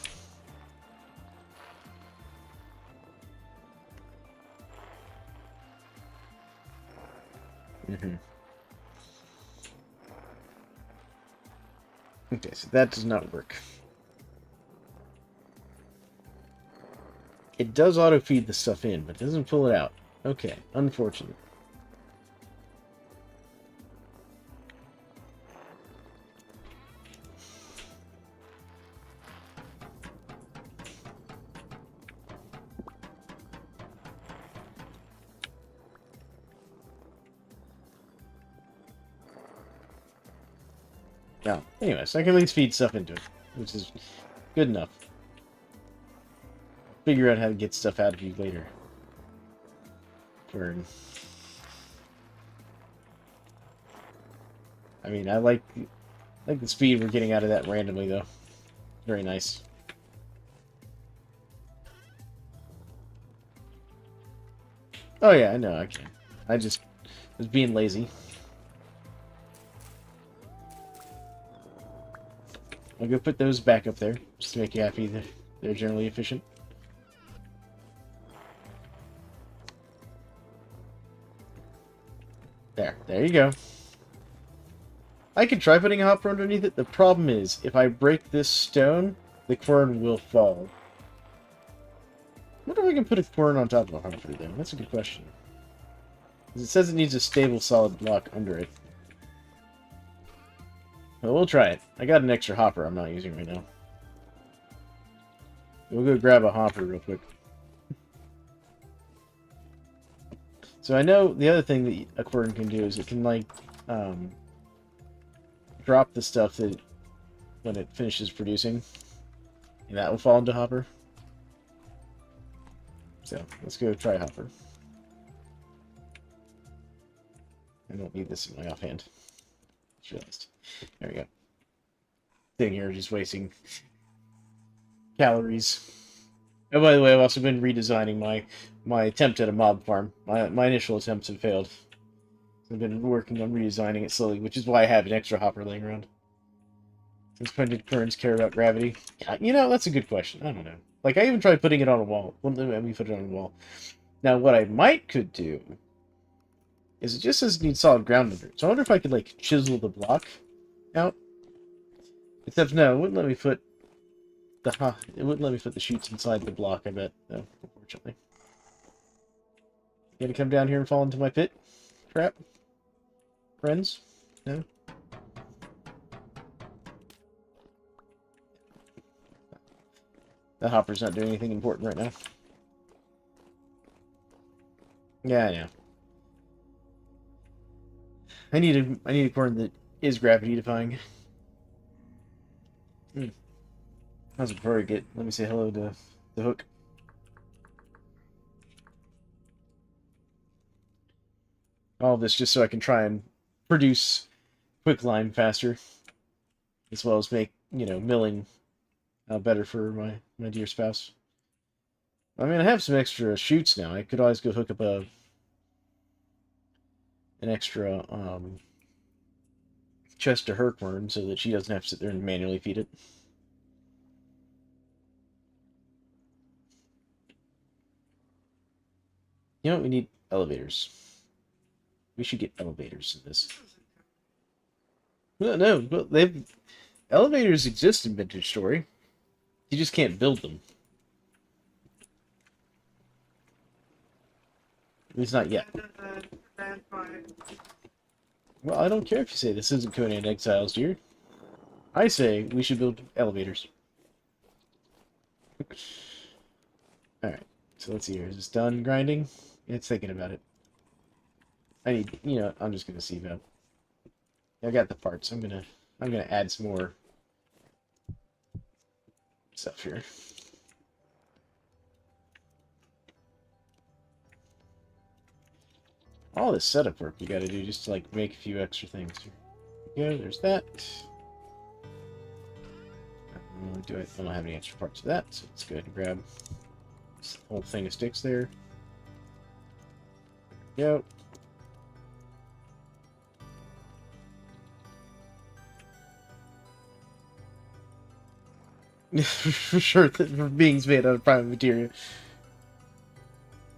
Okay, so that does not work. It does auto-feed the stuff in, but doesn't pull it out. Okay, unfortunate. Now, anyways, I can at least feed stuff into it, which is good enough. Figure out how to get stuff out of you later. I mean, I like the speed we're getting out of that randomly, though. Very nice. Oh yeah, I know, I can. I just was being lazy. I'll go put those back up there, just to make you happy that they're generally efficient. There you go. I could try putting a hopper underneath it. The problem is, if I break this stone, the quern will fall. I wonder if I can put a quern on top of a hopper, though. That's a good question. Because it says it needs a stable, solid block under it. Well, we'll try it. I got an extra hopper I'm not using right now. We'll go grab a hopper real quick. So I know the other thing that a quern can do is it can, like, drop the stuff that when it finishes producing. And that will fall into hopper. So, let's go try hopper. I don't need this in my offhand. Just there we go. Sitting here just wasting calories. Oh, by the way, I've also been redesigning my attempt at a mob farm. My initial attempts have failed. I've been working on redesigning it slowly, which is why I have an extra hopper laying around. Since when did currents care about gravity? You know, that's a good question. I don't know. Like, I even tried putting it on a wall. Wouldn't let me put it on a wall. Now, what I could do is it just says it needs solid ground under it. So I wonder if I could, like, chisel the block out. Except, no, it wouldn't let me put it wouldn't let me put the chutes inside the block, I bet. No, unfortunately. You gonna come down here and fall into my pit? Crap. Friends? No? That hopper's not doing anything important right now. Yeah, I know. I need a corn that is gravity defying. How's it before I get? Let me say hello to the hook. All of this just so I can try and produce quicklime faster, as well as make, you know, milling better for my dear spouse. I mean, I have some extra chutes now. I could always go hook up an extra chest to her corn so that she doesn't have to sit there and manually feed it. You know what? We need elevators. We should get elevators in this. No, but elevators exist in Vintage Story. You just can't build them. At least not yet. Well, I don't care if you say this isn't Conan Exiles, dear. I say we should build elevators. Alright, so let's see here. Is this done grinding? It's thinking about it. I need, you know, I'm just gonna see that. I got the parts. I'm gonna add some more stuff here. All this setup work we gotta do just to, like, make a few extra things. Here we go, there's that. I don't have any extra parts of that, so let's go ahead and grab this whole thing of sticks there. There we go. For sure, for beings made out of prime material.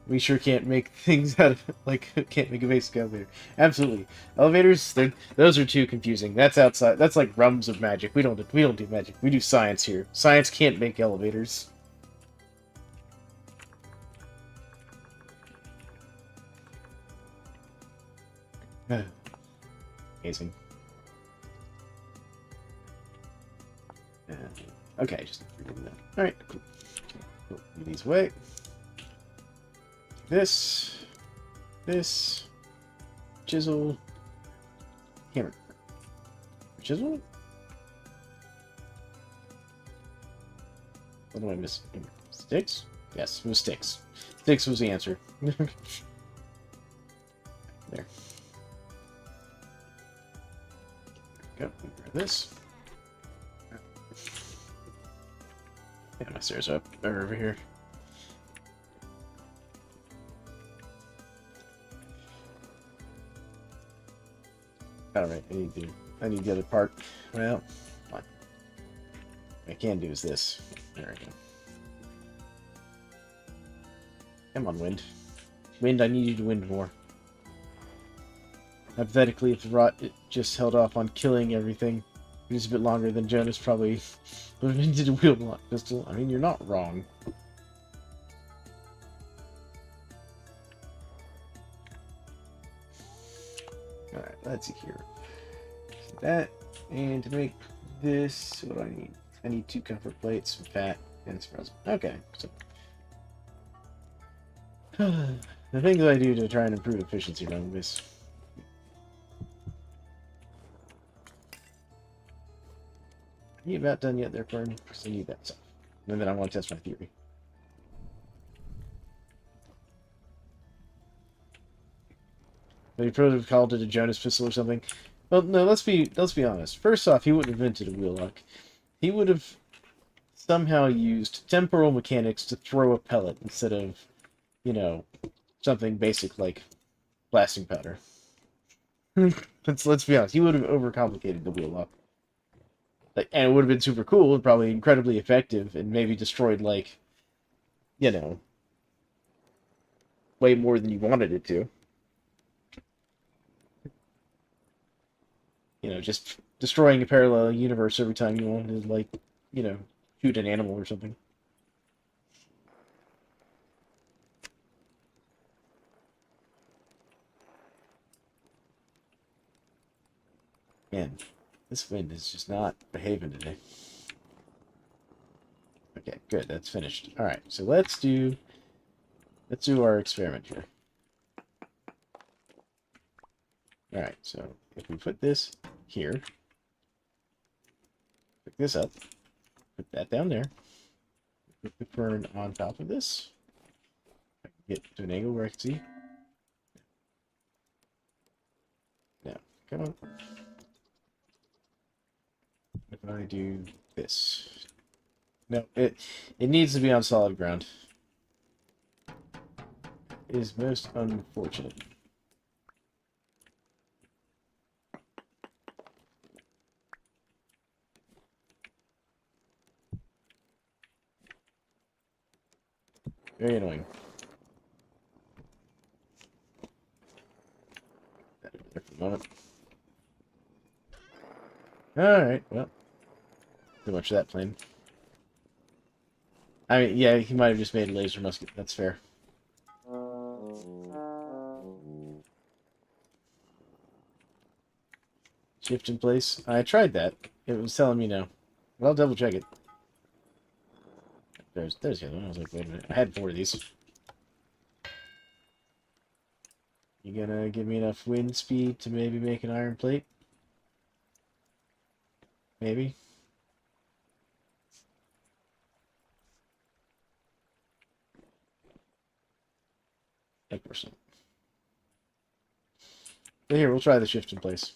We sure can't make things out of, like, can't make a basic elevator. Absolutely. Elevators, those are too confusing. That's outside, that's like realms of magic. We don't do magic. We do science here. Science can't make elevators. Amazing. Okay, just alright, cool. Move these away. This, chisel, hammer, chisel. What do I miss? Sticks? Yes, it was sticks. Sticks was the answer. There. Go. Grab this. Yeah, my stairs are over here. Alright, I need the other part. Well, fine. What I can do is this. There we go. Come on, wind. Wind, I need you to wind more. Hypothetically, if the rot just held off on killing everything just a bit longer, then Jonas probably would have invented a wheel lock pistol. I mean, you're not wrong. Alright, let's see here. So that, and to make this, what do I need? I need 2 comfort plates, some fat, and some frozen. Okay, so the things I do to try and improve efficiency around this. Are you about done yet there, Fern? Because I need that stuff. And then I want to test my theory. They probably called it a Jonas pistol or something. Well, no, let's be honest. First off, he wouldn't have invented a wheel lock. He would have somehow used temporal mechanics to throw a pellet instead of, you know, something basic like blasting powder. Let's be honest. He would have overcomplicated the wheel lock. Like, and it would have been super cool and probably incredibly effective and maybe destroyed, like, you know, way more than you wanted it to. You know, just destroying a parallel universe every time you wanted to, like, you know, shoot an animal or something. Man, this wind is just not behaving today. Okay, good. That's finished. All right, so let's do our experiment here. All right, so if we put this here, pick this up, put that down there, put the fern on top of this. I can get to an angle where I can see. Now, come on. If I do this, no, it needs to be on solid ground. It is most unfortunate. Very annoying. That over there for a moment. Alright, well. Too much of that plane. I mean, yeah, he might have just made a laser musket. That's fair. Shift in place. I tried that. It was telling me no. Well, I'll double check it. There's the other one. I was like, wait a minute. I had 4 of these. You gonna give me enough wind speed to maybe make an iron plate? Maybe. 10%. But here, we'll try the shift in place.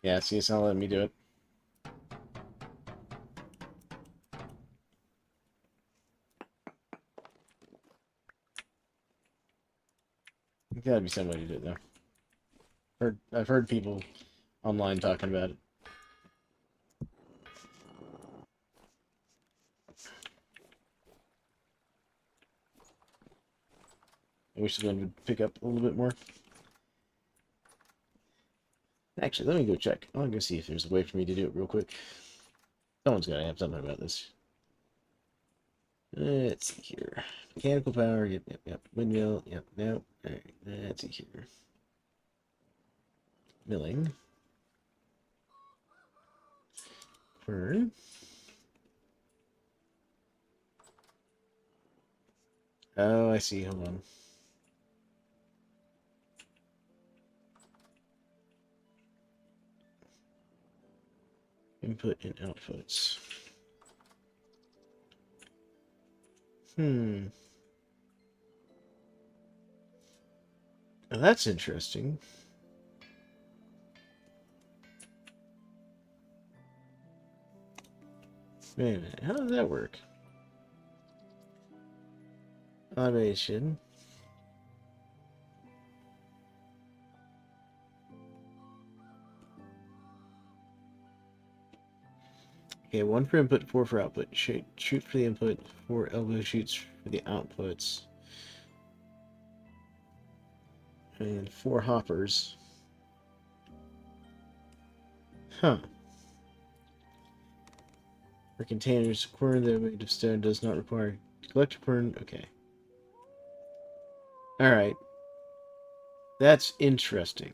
Yeah, see, it's not letting me do it. There's gotta be some way to do it, though. I've heard people online talking about it. I wish the wind would pick up a little bit more. Actually, let me go check. I want to go see if there's a way for me to do it real quick. Someone's got to have something about this. Let's see here. Mechanical power, yep. Windmill, yep, no. Alright, let's see here. Milling. Fern. Oh, I see. Hold on. Input and outputs. Now that's interesting. Wait a minute. How does that work? Automation. Okay, 1 for input, 4 for output. Shoot for the input, 4 elbow shoots for the outputs. And 4 hoppers. Huh. For containers, quern the weight of stone does not require collector quern. Okay. Alright. That's interesting.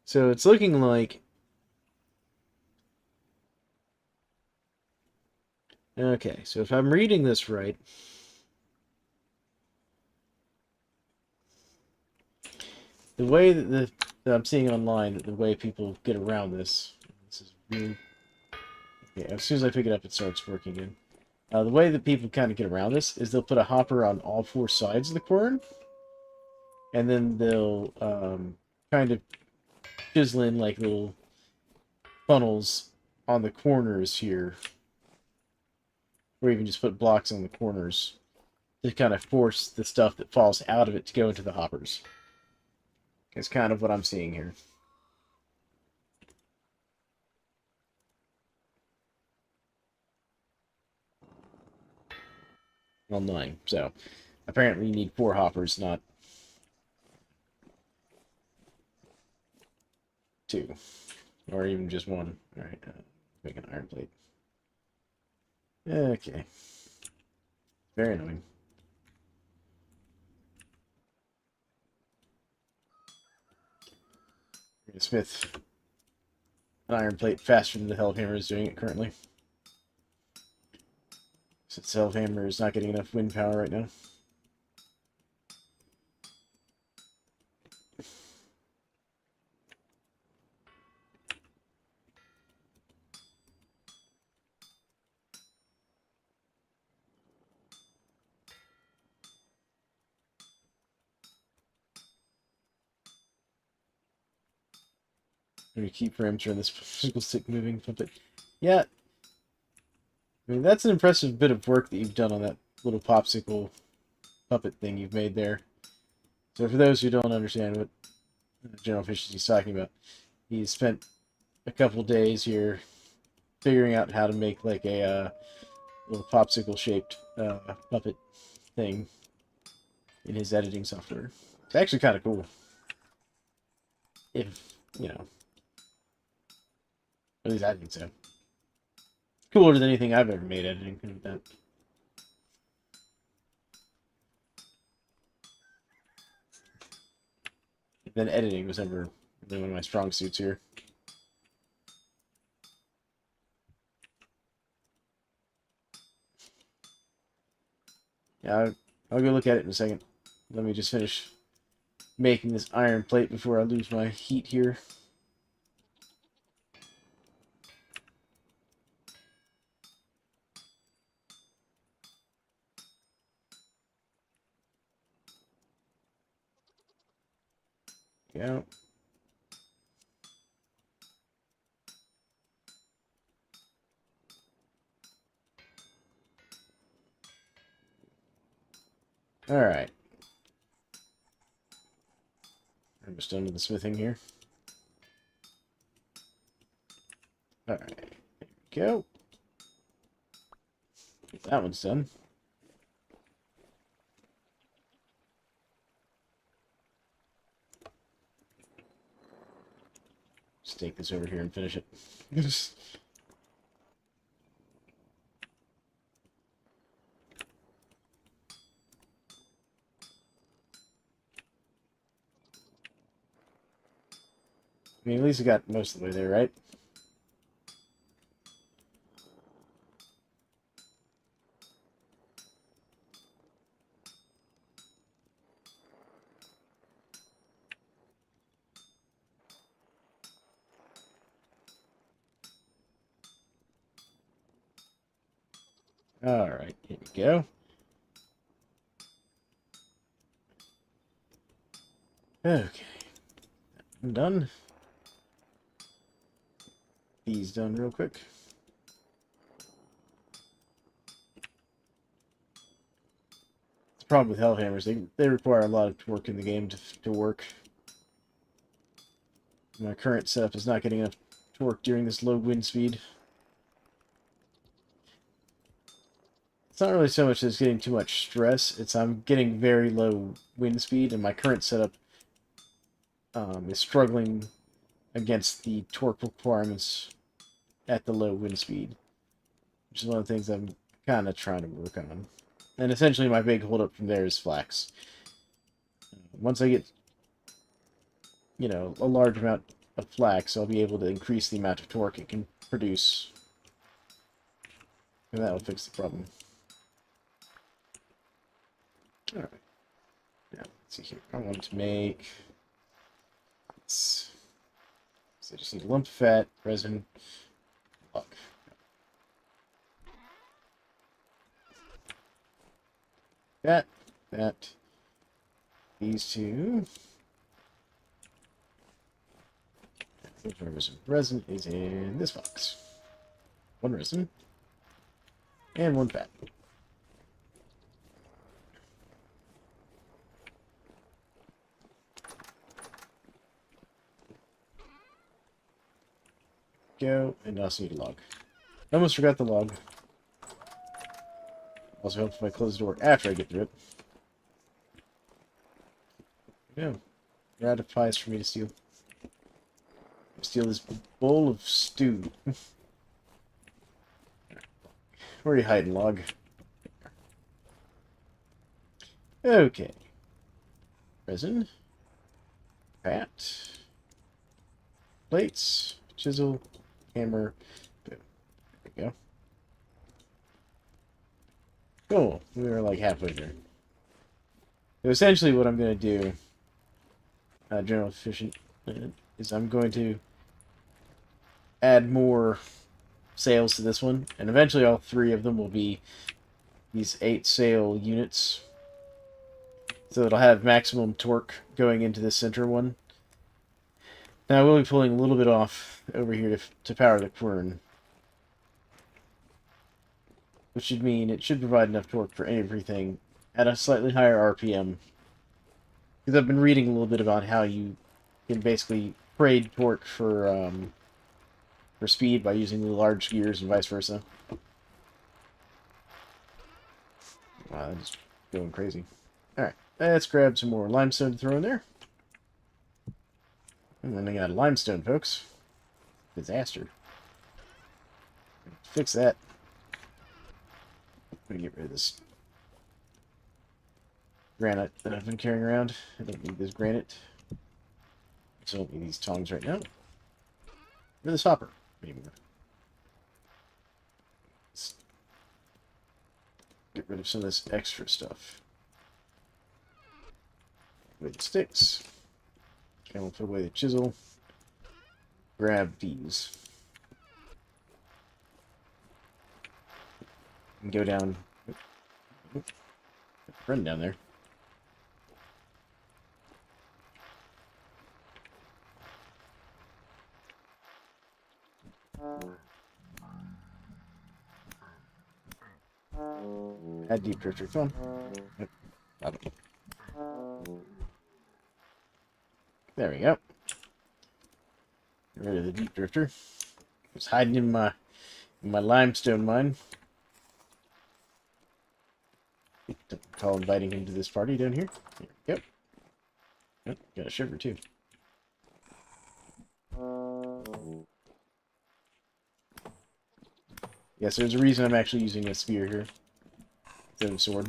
So it's looking like... Okay, so if I'm reading this right... The way that that I'm seeing online that the way people get around this. This is really... Okay, as soon as I pick it up, it starts working again. The way that people kind of get around this is they'll put a hopper on all four sides of the quern, and then they'll kind of chisel in like little funnels on the corners here, or even just put blocks on the corners to kind of force the stuff that falls out of it to go into the hoppers. It's kind of what I'm seeing here. Online. So apparently you need 4 hoppers, not 2. Or even just 1. Alright, make an iron plate. Okay. Very annoying. Smith an iron plate faster than the Hellhammer is doing it currently. Since the Hellhammer is not getting enough wind power right now. I'm gonna keep parameter on this physical stick moving puppet. Yeah, I mean that's an impressive bit of work that you've done on that little popsicle puppet thing you've made there. So for those who don't understand what General Fish is talking about, he's spent a couple days here figuring out how to make like a little popsicle shaped puppet thing in his editing software. It's actually kind of cool. If, you know, at least I think so. Cooler than anything I've ever made editing like that. Then editing was ever really one of my strong suits here. Yeah, I'll go look at it in a second. Let me just finish making this iron plate before I lose my heat here. Yeah. Alright. I'm just done with the smithing here. Alright. There we go. That one's done. Just take this over here and finish it. I mean, at least we got most of the way there, right? Alright, here we go. Okay. I'm done. These done real quick. The problem with Hellhammers, they require a lot of torque in the game to work. My current setup is not getting enough torque during this low wind speed. It's not really so much as getting too much stress, it's I'm getting very low wind speed, and my current setup is struggling against the torque requirements at the low wind speed, which is one of the things I'm kind of trying to work on. And essentially my big holdup from there is flax. Once I get, you know, a large amount of flax, I'll be able to increase the amount of torque it can produce. And that will fix the problem. Alright. Now, let's see here. I want to make So I just need a lump of fat, resin, log. That, these two. Resin is in this box. One resin. And one fat. Go, and also need a log. I almost forgot the log. Also helps if I close the door after I get through it. No. You're out of pies for me to steal. Steal this bowl of stew. Where are you hiding, log? Okay. Resin. Fat. Plates. Chisel. Hammer. Boom. There we go. Cool. We were like halfway there. So essentially what I'm going to do, general efficient, is I'm going to add more sails to this one, and eventually all three of them will be these 8 sail units. So it'll have maximum torque going into the center one. Now I will be pulling a little bit off over here to power the quern, which should mean it should provide enough torque for everything at a slightly higher RPM. Because I've been reading a little bit about how you can basically trade torque for speed by using the large gears and vice versa. Wow, that's just going crazy. Alright, let's grab some more limestone to throw in there. And then I got limestone, folks. Disaster. Fix that. I'm gonna get rid of this granite that I've been carrying around. I don't need this granite. So I don't need these tongs right now. Or this hopper anymore. Let's get rid of some of this extra stuff. With sticks. And we'll put away the chisel. Grab these. And go down. Run down there. Add deep drifter. Come on. Yep. There we go. Get rid of the deep drifter. It's hiding in my limestone mine. Don't call inviting him to this party down here. Yep. Yep. Got a shiver too. Yes, there's a reason I'm actually using a spear here instead of a sword.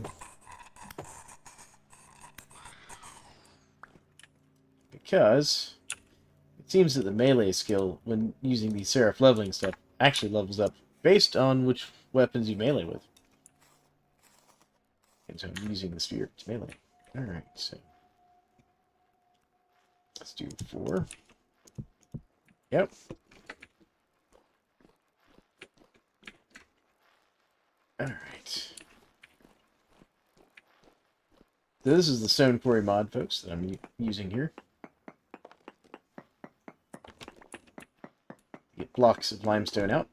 Because it seems that the melee skill, when using the Seraph leveling stuff, actually levels up based on which weapons you melee with. And so I'm using the spear to melee. Alright, so let's do 4. Yep. Alright. So this is the stone quarry mod, folks, that I'm using here. Get blocks of limestone out.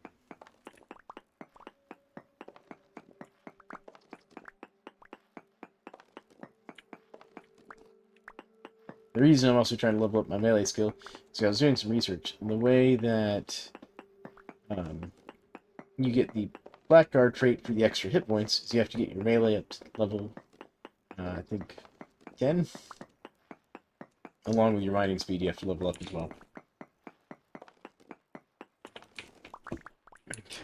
The reason I'm also trying to level up my melee skill is I was doing some research. And the way that you get the Blackguard trait for the extra hit points is you have to get your melee up to level, I think, 10. Along with your mining speed, you have to level up as well. Okay.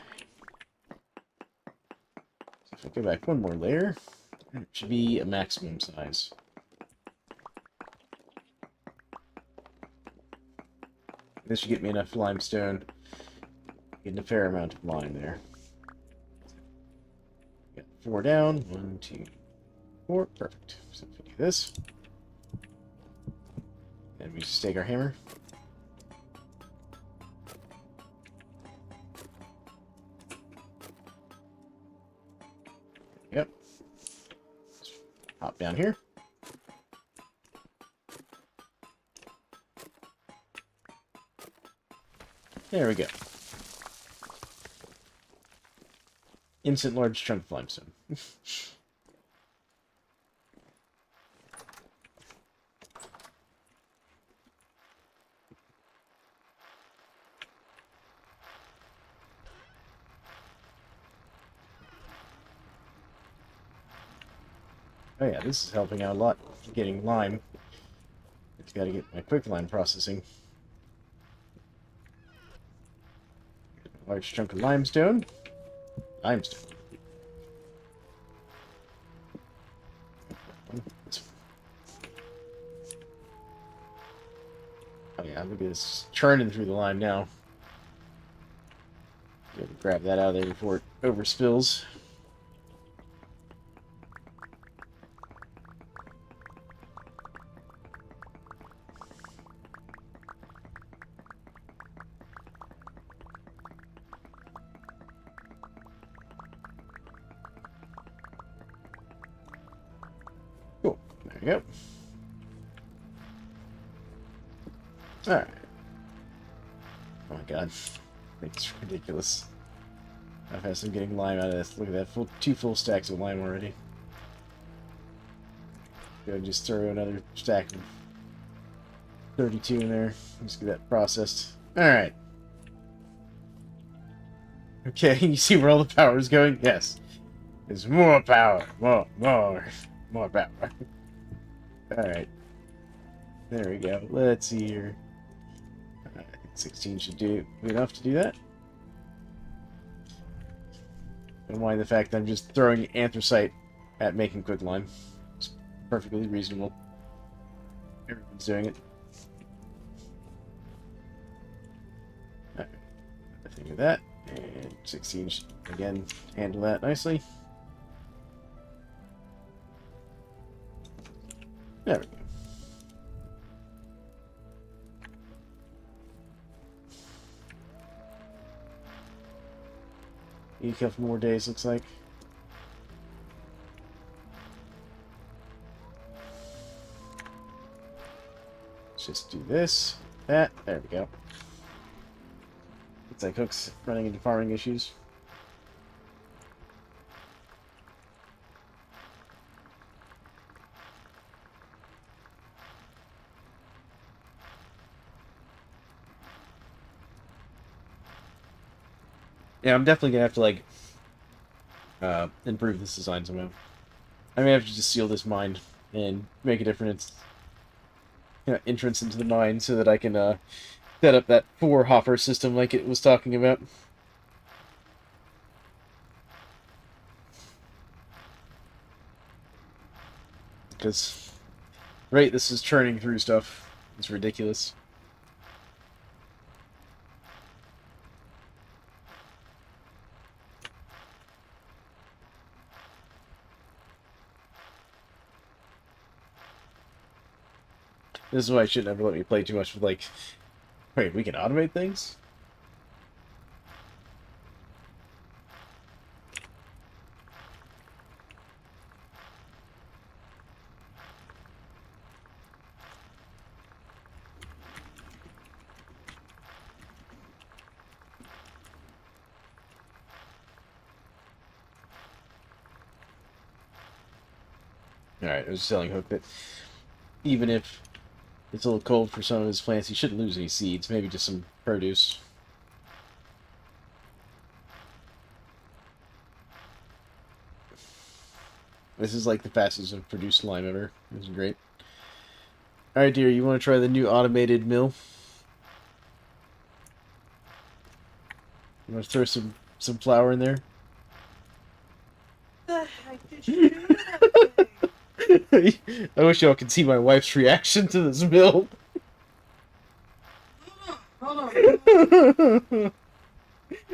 So if I go back one more layer, it should be a maximum size. This should get me enough limestone, getting a fair amount of lime there. Got 4 down, 1, 2, 4, perfect. So if I do this, And we just take our hammer. Yep. Hop down here. There we go. Instant large chunk of limestone. Oh yeah, this is helping out a lot. Getting lime. Just gotta get my quicklime processing. Large chunk of limestone. Limestone. Oh yeah, look at this churning through the lime now. Gotta grab that out of there before it overspills. Cool. There we go. Alright. Oh my god. It's ridiculous. How fast I'm getting lime out of this. Look at that. 2 full stacks of lime already. Go and just throw another stack of 32 in there. Just get that processed. Alright. Okay, you see where all the power is going? Yes. There's more power. More power. Alright. There we go. Let's see here. I think 16 should be enough to do that. And why the fact that I'm just throwing anthracite at making quicklime. It's perfectly reasonable. Everyone's doing it. Alright. Nothing with that. And 16 should, again, handle that nicely. There we go. Need a couple more days, looks like. Let's just do this, that. There we go. Looks like Hook's running into farming issues. Yeah, I'm definitely gonna have to, like, improve this design somehow. I may have to just seal this mine and make a different entrance into the mine so that I can set up that 4 hopper system like it was talking about. Because, right, this is churning through stuff. It's ridiculous. This is why I should never let me play too much with, like... Wait, we can automate things? Alright, I was telling Hook that even if it's a little cold for some of his plants, he shouldn't lose any seeds, maybe just some produce. This is like the fastest I've produced slime ever. This is great. Alright, dear, you want to try the new automated mill? You want to throw some flour in there? The heck did you do that thing? I wish y'all could see my wife's reaction to this mill. Hold on.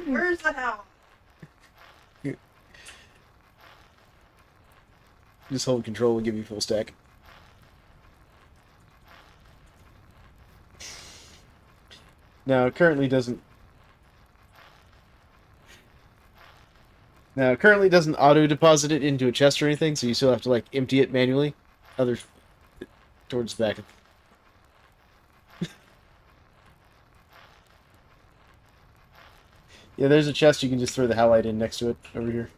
Where's the house? Just hold control and give you full stack. Now, it currently doesn't. Now, it currently doesn't auto deposit it into a chest or anything, so you still have to like empty it manually. Other towards the back. Yeah, there's a chest you can just throw the halite in next to it over here.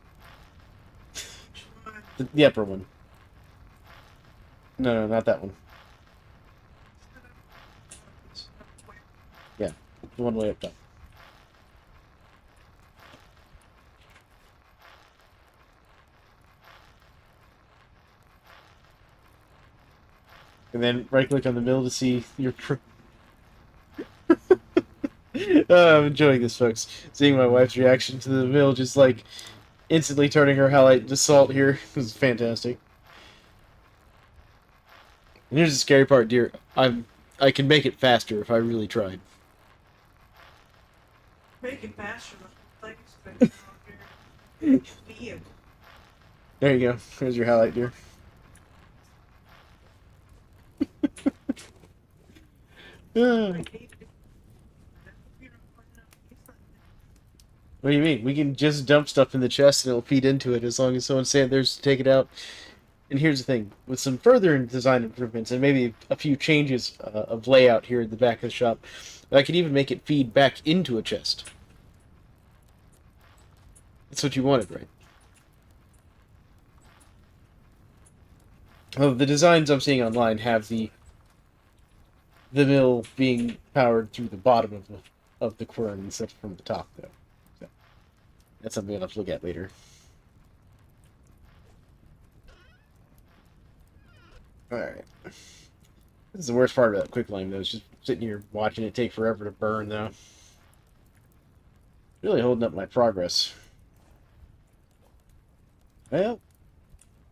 Which one? The upper one. No, not that one. Yeah, the one way up top. And then right-click on the mill to see your... I'm enjoying this, folks. Seeing my wife's reaction to the mill, just like instantly turning her halite into salt here. This is fantastic. And here's the scary part, dear. I can make it faster if I really tried. Make it faster. Like it's been vehicle. There you go. There's your halite, dear. Ah. What do you mean? We can just dump stuff in the chest and it'll feed into it as long as someone's saying there's to take it out. And here's the thing, with some further design improvements and maybe a few changes of layout here at the back of the shop, I could even make it feed back into a chest. That's what you wanted, right? Well, the designs I'm seeing online have the mill being powered through the bottom of the quern instead of from the top, though. So that's something I'll have to look at later. Alright. This is the worst part about quicklime, though. It's just sitting here watching it take forever to burn, though. Really holding up my progress. Well,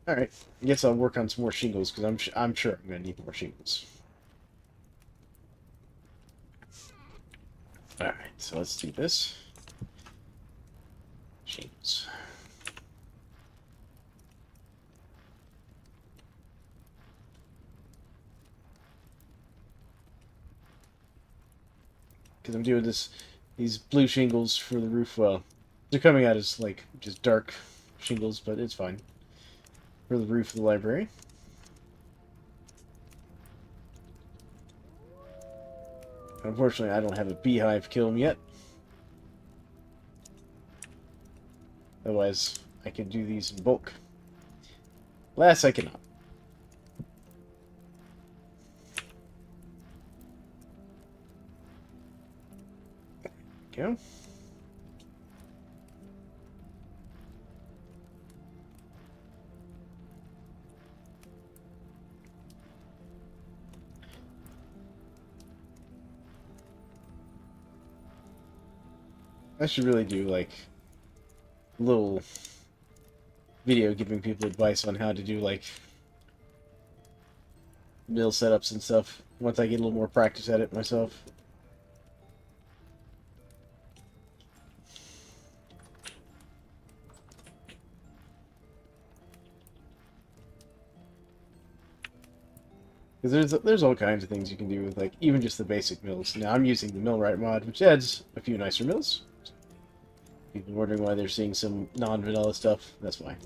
alright. I guess I'll work on some more shingles, because I'm sure I'm going to need more shingles. Alright, so let's do this. Shingles. Because I'm doing these blue shingles for the roof. Well, they're coming out as like just dark shingles, but it's fine for the roof of the library. Unfortunately, I don't have a beehive kiln yet. Otherwise, I can do these in bulk. Alas, I cannot. Go. I should really do like a little video giving people advice on how to do like mill setups and stuff once I get a little more practice at it myself. Because there's all kinds of things you can do with like even just the basic mills. Now I'm using the millwright mod, which adds a few nicer mills. People wondering why they're seeing some non-vanilla stuff. That's why.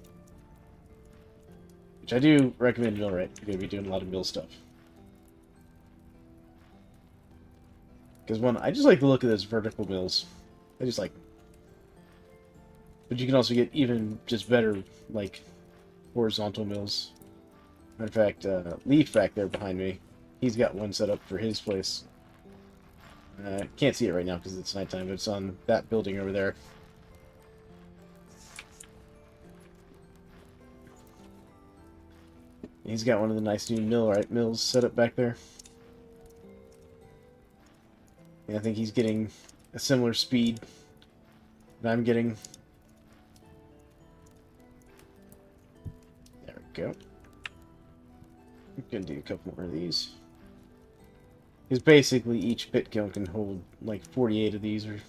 Which I do recommend millwright. You're going to be doing a lot of mill stuff. Because one, I just like the look of those vertical mills. I just like them. But you can also get even just better like horizontal mills. Matter of fact, Leaf back there behind me, he's got one set up for his place. Can't see it right now because it's nighttime, but it's on that building over there. He's got one of the nice new mills set up back there. And I think he's getting a similar speed that I'm getting. There we go. I'm gonna do a couple more of these. Because basically each pit kiln can hold like 48 of these. Or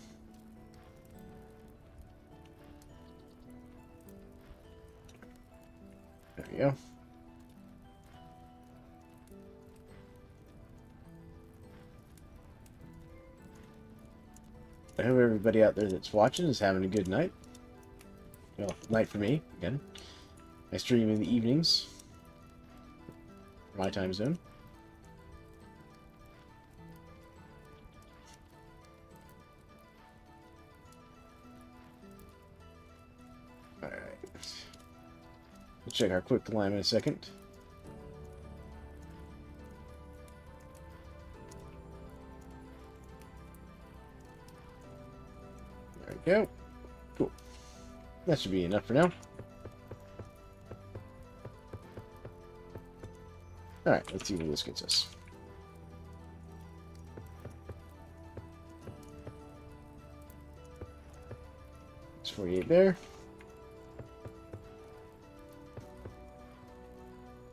there we go. I hope everybody out there that's watching is having a good night. Well, night for me, again. I stream in the evenings. My time zone. Alright. We'll check our quick climb in a second. There we go. Cool. That should be enough for now. Alright, let's see where this gets us. It's 48 there.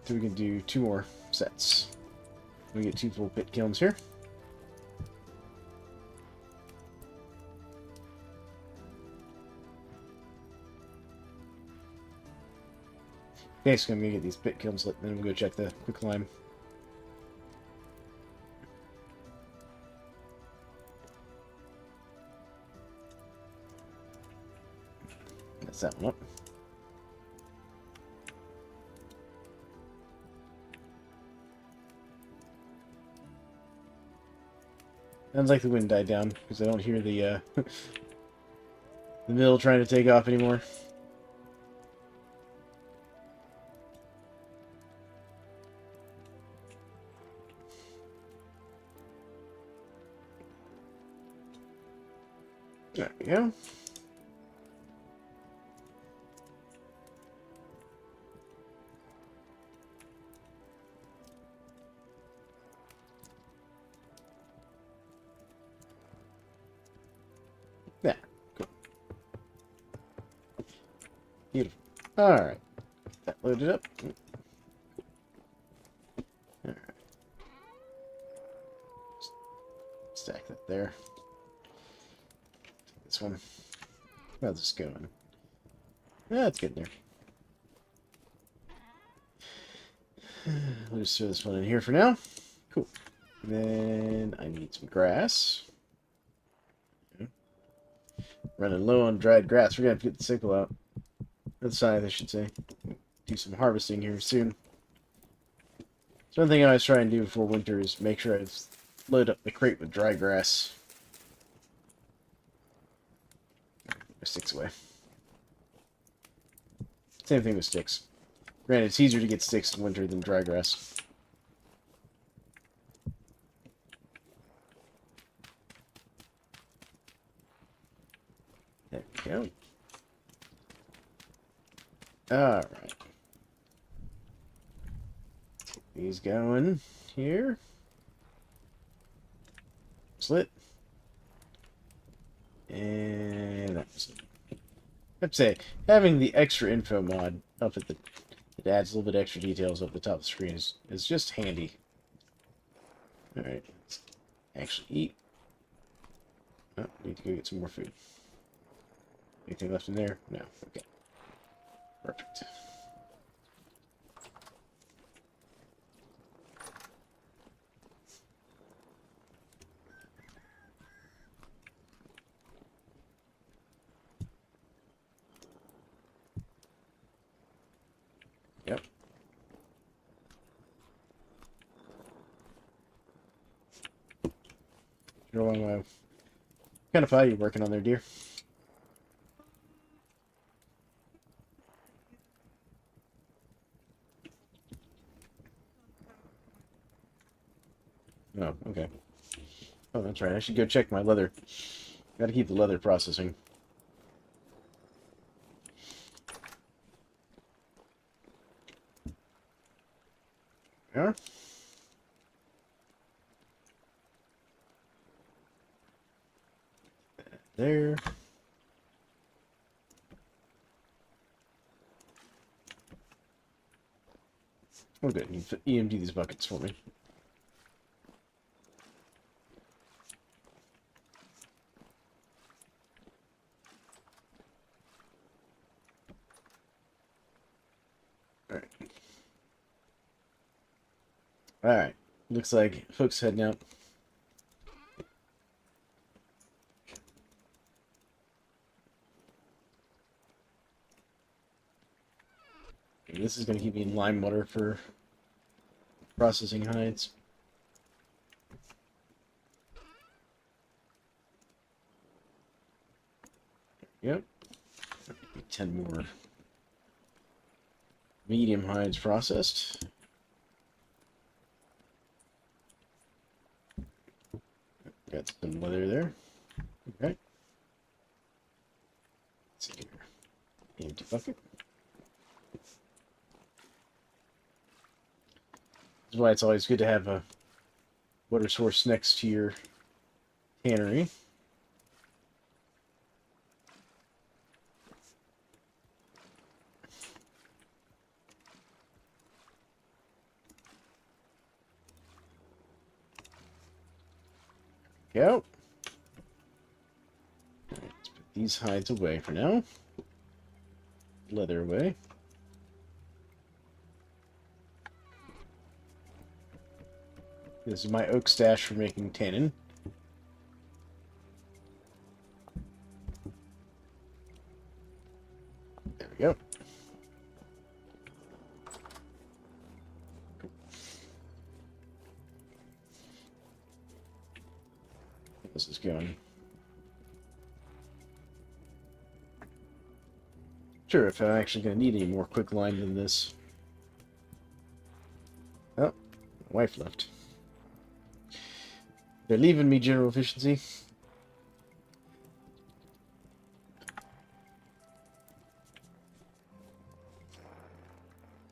So we can do 2 more sets. We get 2 full pit kilns here. Okay, so I'm gonna get these pit kilns, then we'll go check the quick climb. That's that one up. Sounds like the wind died down because I don't hear the the mill trying to take off anymore. There we go. Yeah, cool. Beautiful. Alright. That loaded up. Alright. Stack that there. This one. How's this going? Yeah, it's getting there. We'll just throw this one in here for now. Cool. Then I need some grass. Running low on dried grass. We're gonna have to get the sickle out. Or the scythe, I should say. Do some harvesting here soon. So one thing I always try and do before winter is make sure I load up the crate with dry grass. My sticks away. Same thing with sticks. Granted, it's easier to get sticks in winter than dry grass. There we go. Alright. These going here. Slit. And that was it. I have to say, having the extra info mod up at the... It adds a little bit extra details up the top of the screen is just handy. Alright. Let's actually eat. Oh, need to go get some more food. Anything left in there? No. Okay. Perfect. Yep. What kind of pie are you working on there, dear? Oh, okay. Oh, that's right. I should go check my leather. Got to keep the leather processing. Yeah. There. Oh, good. You empty these buckets for me. Alright. Alright. Looks like folks heading out. this is going to keep me in lime water for processing hides. Yep. 10 more medium hides processed. Got some leather there. Okay. Let's see here. Empty bucket. That's why it's always good to have a water source next to your tannery. Go. Let's put these hides away for now. Leather away. This is my oak stash for making tannin. There we go. This is going. Sure, if I'm actually going to need any more quicklime than this. Oh, my wife left. They're leaving me general efficiency.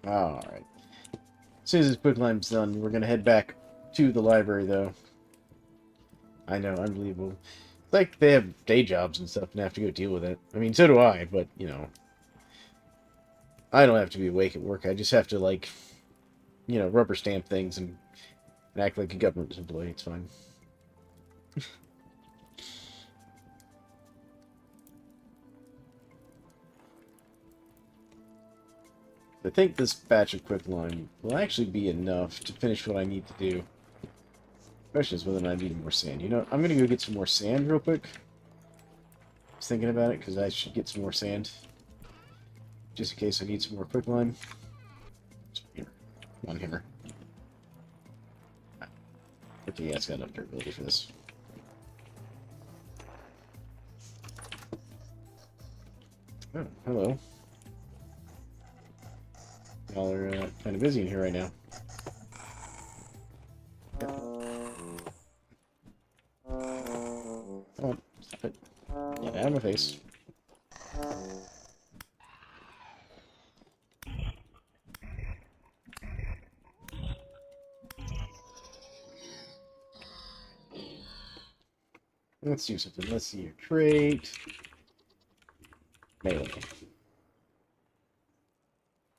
Alright. As soon as this quicklime's done, we're going to head back to the library, though. I know, unbelievable. It's like they have day jobs and stuff and have to go deal with it. I mean, so do I, but, you know. I don't have to be awake at work. I just have to, like, you know, rubber stamp things and act like a government employee. It's fine. I think this batch of quicklime will actually be enough to finish what I need to do. The question is whether or not I need more sand. You know, I'm going to go get some more sand real quick. I was thinking about it because I should get some more sand. Just in case I need some more quicklime. Here. One hammer. Okay, yeah, it's got enough durability for this. Oh, hello. Y'all are kind of busy in here right now. Come on, stop it. Get out of my face. Let's do something. Let's see your trait. Melee.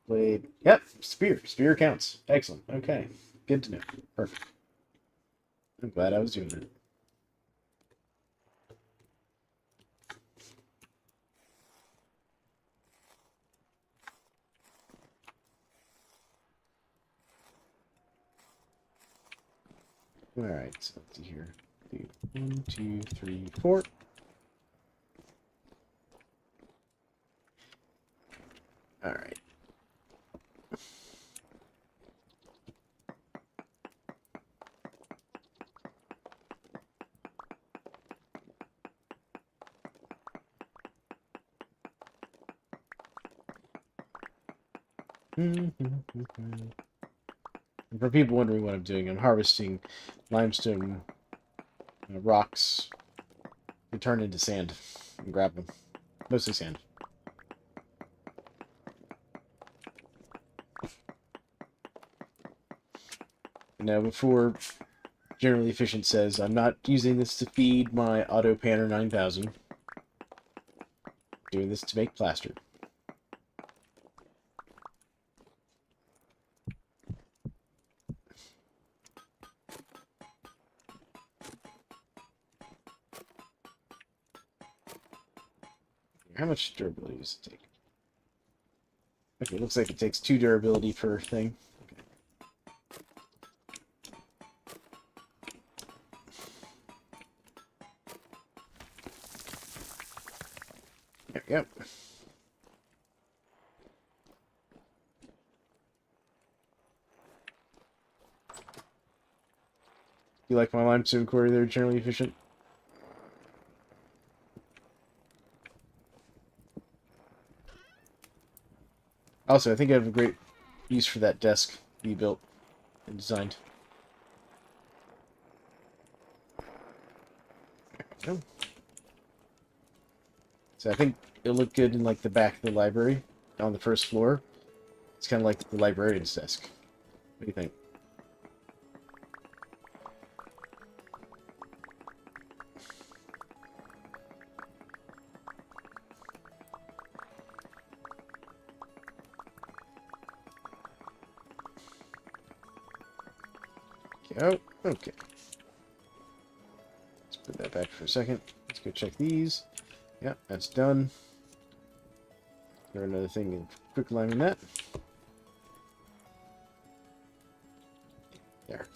Blade. Yep, spear. Spear counts. Excellent. Okay. Good to know. Perfect. I'm glad I was doing that. Alright, so let's see here. 1, 2, 3, 4. Alright. And for people wondering what I'm doing, I'm harvesting limestone rocks to turn into sand and grab them. Mostly sand. Now, before Generally Efficient says, I'm not using this to feed my Auto Panner 9000. I'm doing this to make plaster. How much durability does it take? Okay, looks like it takes 2 durability per thing. Okay. There we go. You like my limestone quarry there, generally efficient? Also, I think I have a great use for that desk you built and designed. Oh. So I think it'll look good in like the back of the library on the first floor. It's kind of like the librarian's desk. What do you think? Oh, okay. Let's put that back for a second. Let's go check these. Yeah, that's done. Throw another thing in quick lime in that. There.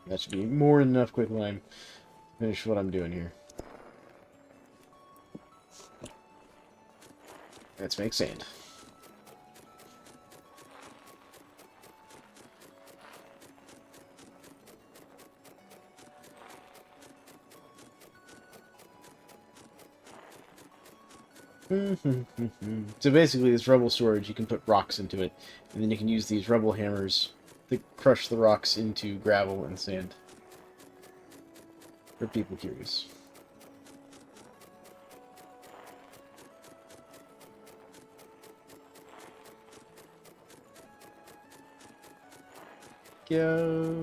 That should be more than enough quick lime to finish what I'm doing here. Let's make sand. So basically, this rubble storage, you can put rocks into it, and then you can use these rubble hammers to crush the rocks into gravel and sand. For people curious. Go.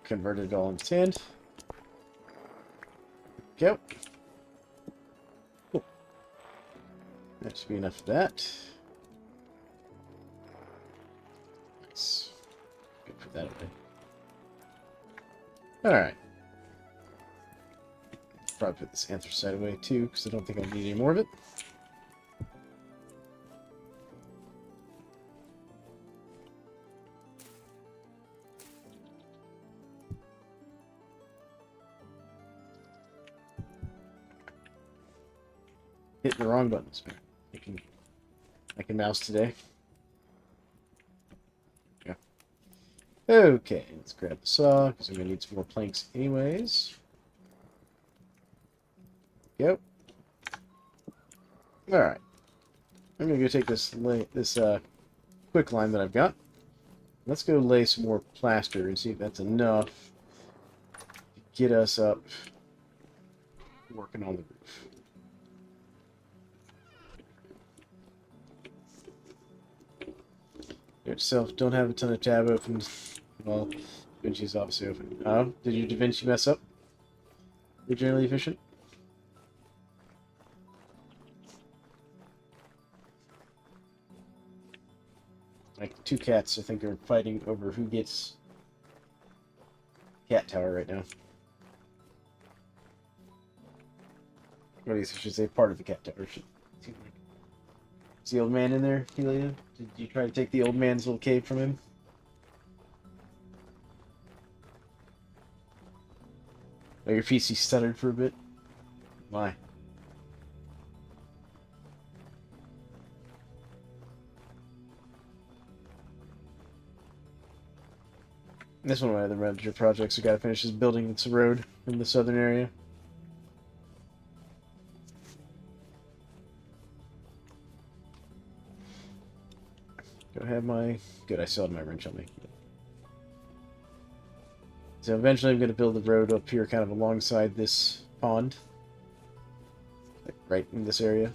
Converted it all into sand. Go. Cool. That should be enough of that. Nice. Good for that away. Alright. Probably put this anthracite away too, because I don't think I need any more of it. Hitting the wrong buttons. I can mouse today. Yeah. Okay, let's grab the saw, because I'm going to need some more planks anyways. Yep. Alright. I'm going to go take this quick line that I've got. Let's go lay some more plaster and see if that's enough to get us up working on the roof. Itself, don't have a ton of tab open. Well, DaVinci's obviously open. Oh, did your DaVinci mess up? You're generally efficient? Like, two cats, I think, are fighting over who gets cat tower right now. Or at least I should say part of the cat tower. Is the old man in there, Helia? Did you try to take the old man's little cave from him? Oh, your PC stuttered for a bit? Why? This one of my other major projects, we gotta finish is building this road in the southern area. Go have my... Good, I still have my wrench on me. So eventually I'm going to build a road up here kind of alongside this pond. Like right in this area.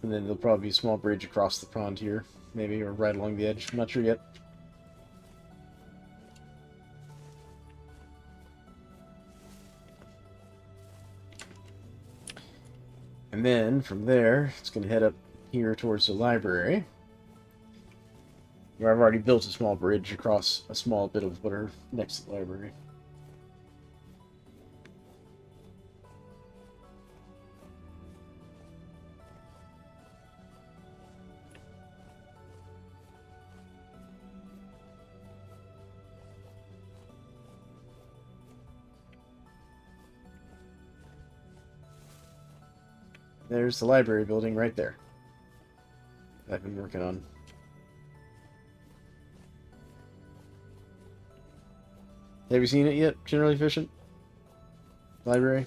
And then there'll probably be a small bridge across the pond here. Maybe, or right along the edge. I'm not sure yet. And then, from there, it's going to head up here towards the library. Where I've already built a small bridge across a small bit of water next to the library. There's the library building right there that I've been working on. Have you seen it yet? Generally Efficient Library?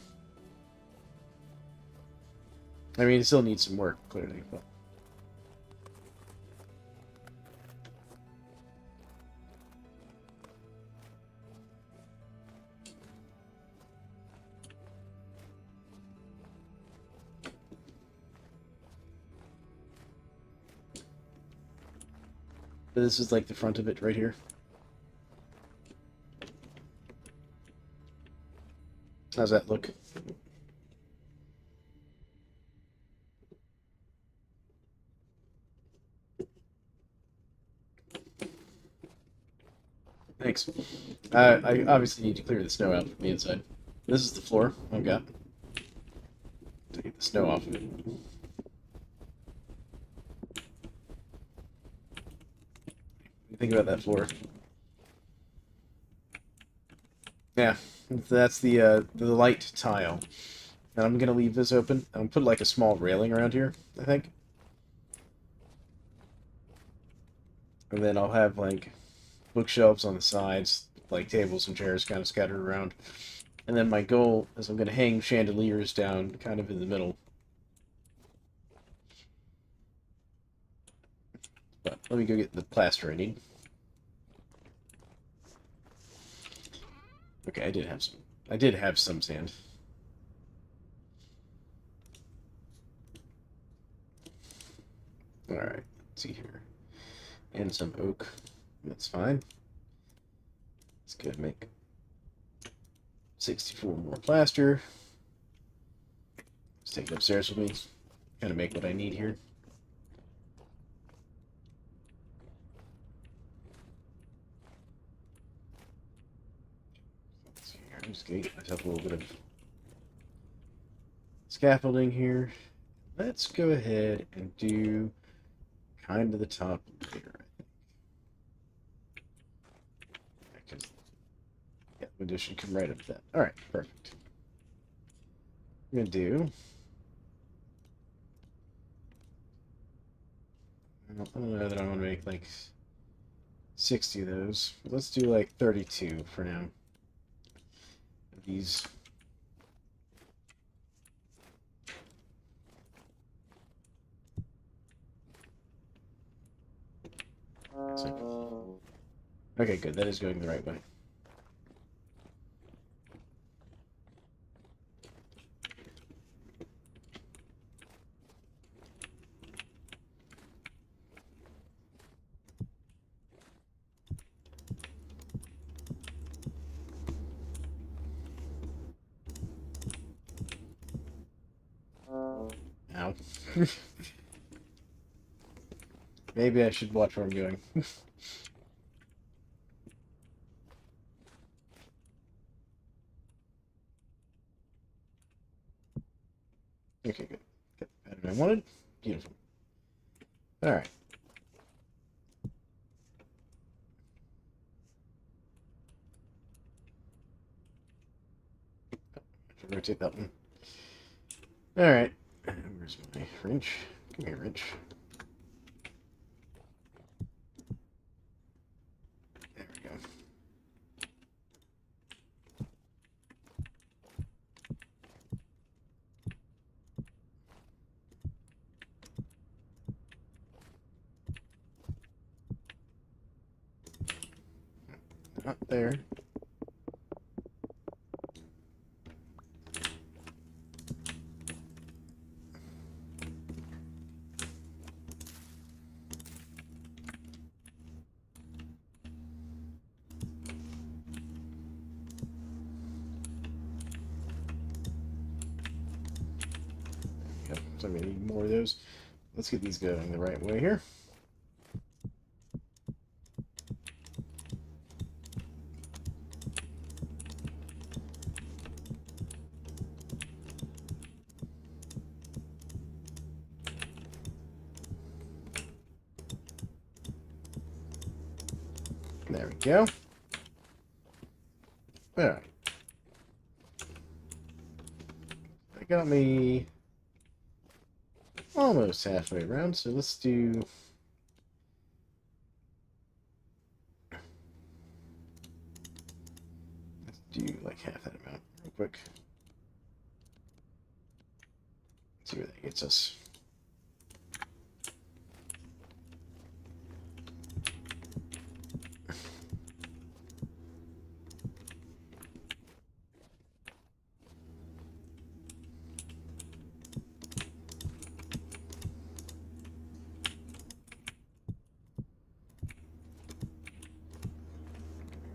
I mean, it still needs some work, clearly, but... But this is like the front of it right here. How's that look? Thanks. I obviously need to clear the snow out from the inside. This is the floor I've got to get the snow off of it. Think about that floor. Yeah, that's the light tile. And I'm gonna leave this open. I'm gonna put like a small railing around here, I think. And then I'll have like bookshelves on the sides, like tables and chairs kind of scattered around. And then my goal is I'm gonna hang chandeliers down kind of in the middle. But let me go get the plaster I need. Okay, I did have some. I did have some sand. Alright, let's see here. And some oak. That's fine. Let's go make 64 more plaster. Let's take it upstairs with me. Kind of make what I need here. Let's see here. I'm just gonna get myself a little bit of scaffolding here. Let's go ahead and do kind of the top later, I think. Because, yeah, window should come right up that. Alright, perfect. I'm going to do... I don't know that I want to make like 60 of those. Let's do like 32 for now. These... Okay, good. That is going the right way. Ow. Maybe I should watch where I'm going. Okay, good. Got the pattern I wanted. Beautiful. Alright. Rotate that one. Alright. Where's my wrench? Come here, wrench. There we go. Not there. Yep, so I'm gonna need more of those. Let's get these going the right way here. There we go. Alright. That got me almost halfway around, so let's do... do like half that amount real quick. See where that gets us.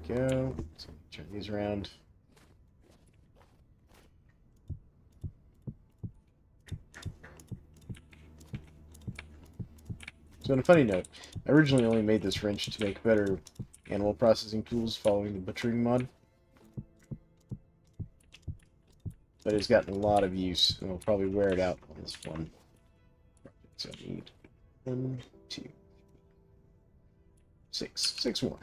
Go. Let's turn these around. So on a funny note, I originally only made this wrench to make better animal processing tools following the butchering mod. But it's gotten a lot of use, and I'll probably wear it out on this one project. So I need 1, 2, 6. 6 more.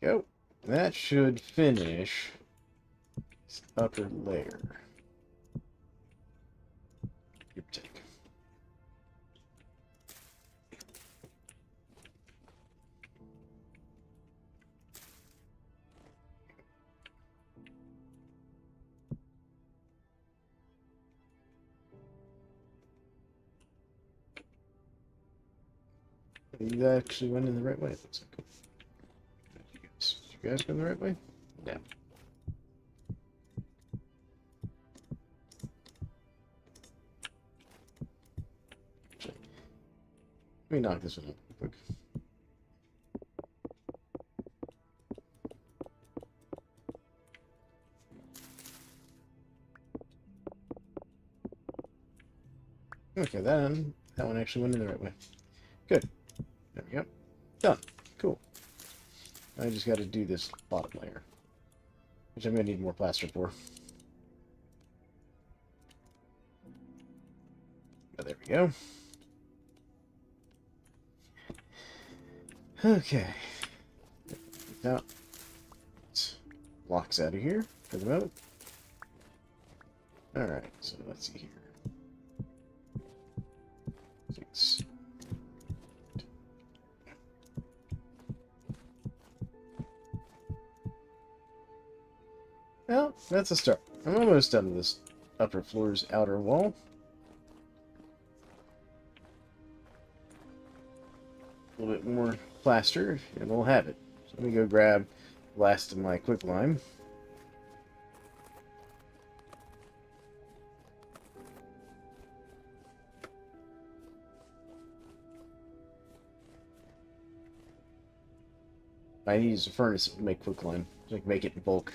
Go. That should finish this upper layer. Give or take. You actually went in the right way, it looks like. Did you guys go the right way? Yeah. Let me knock this one up real quick. Okay, that one actually went in the right way. Good. There we go. Done. Cool. I just got to do this bottom layer, which I'm going to need more plaster for. Oh, there we go. Okay. Now, let's blocks out of here for the moment. Alright, so let's see here. 6. Well, that's a start. I'm almost done with this upper floor's outer wall. A little bit more plaster, and we'll have it. So let me go grab the last of my quicklime. I need to use a furnace to make quicklime, so I can make it in bulk.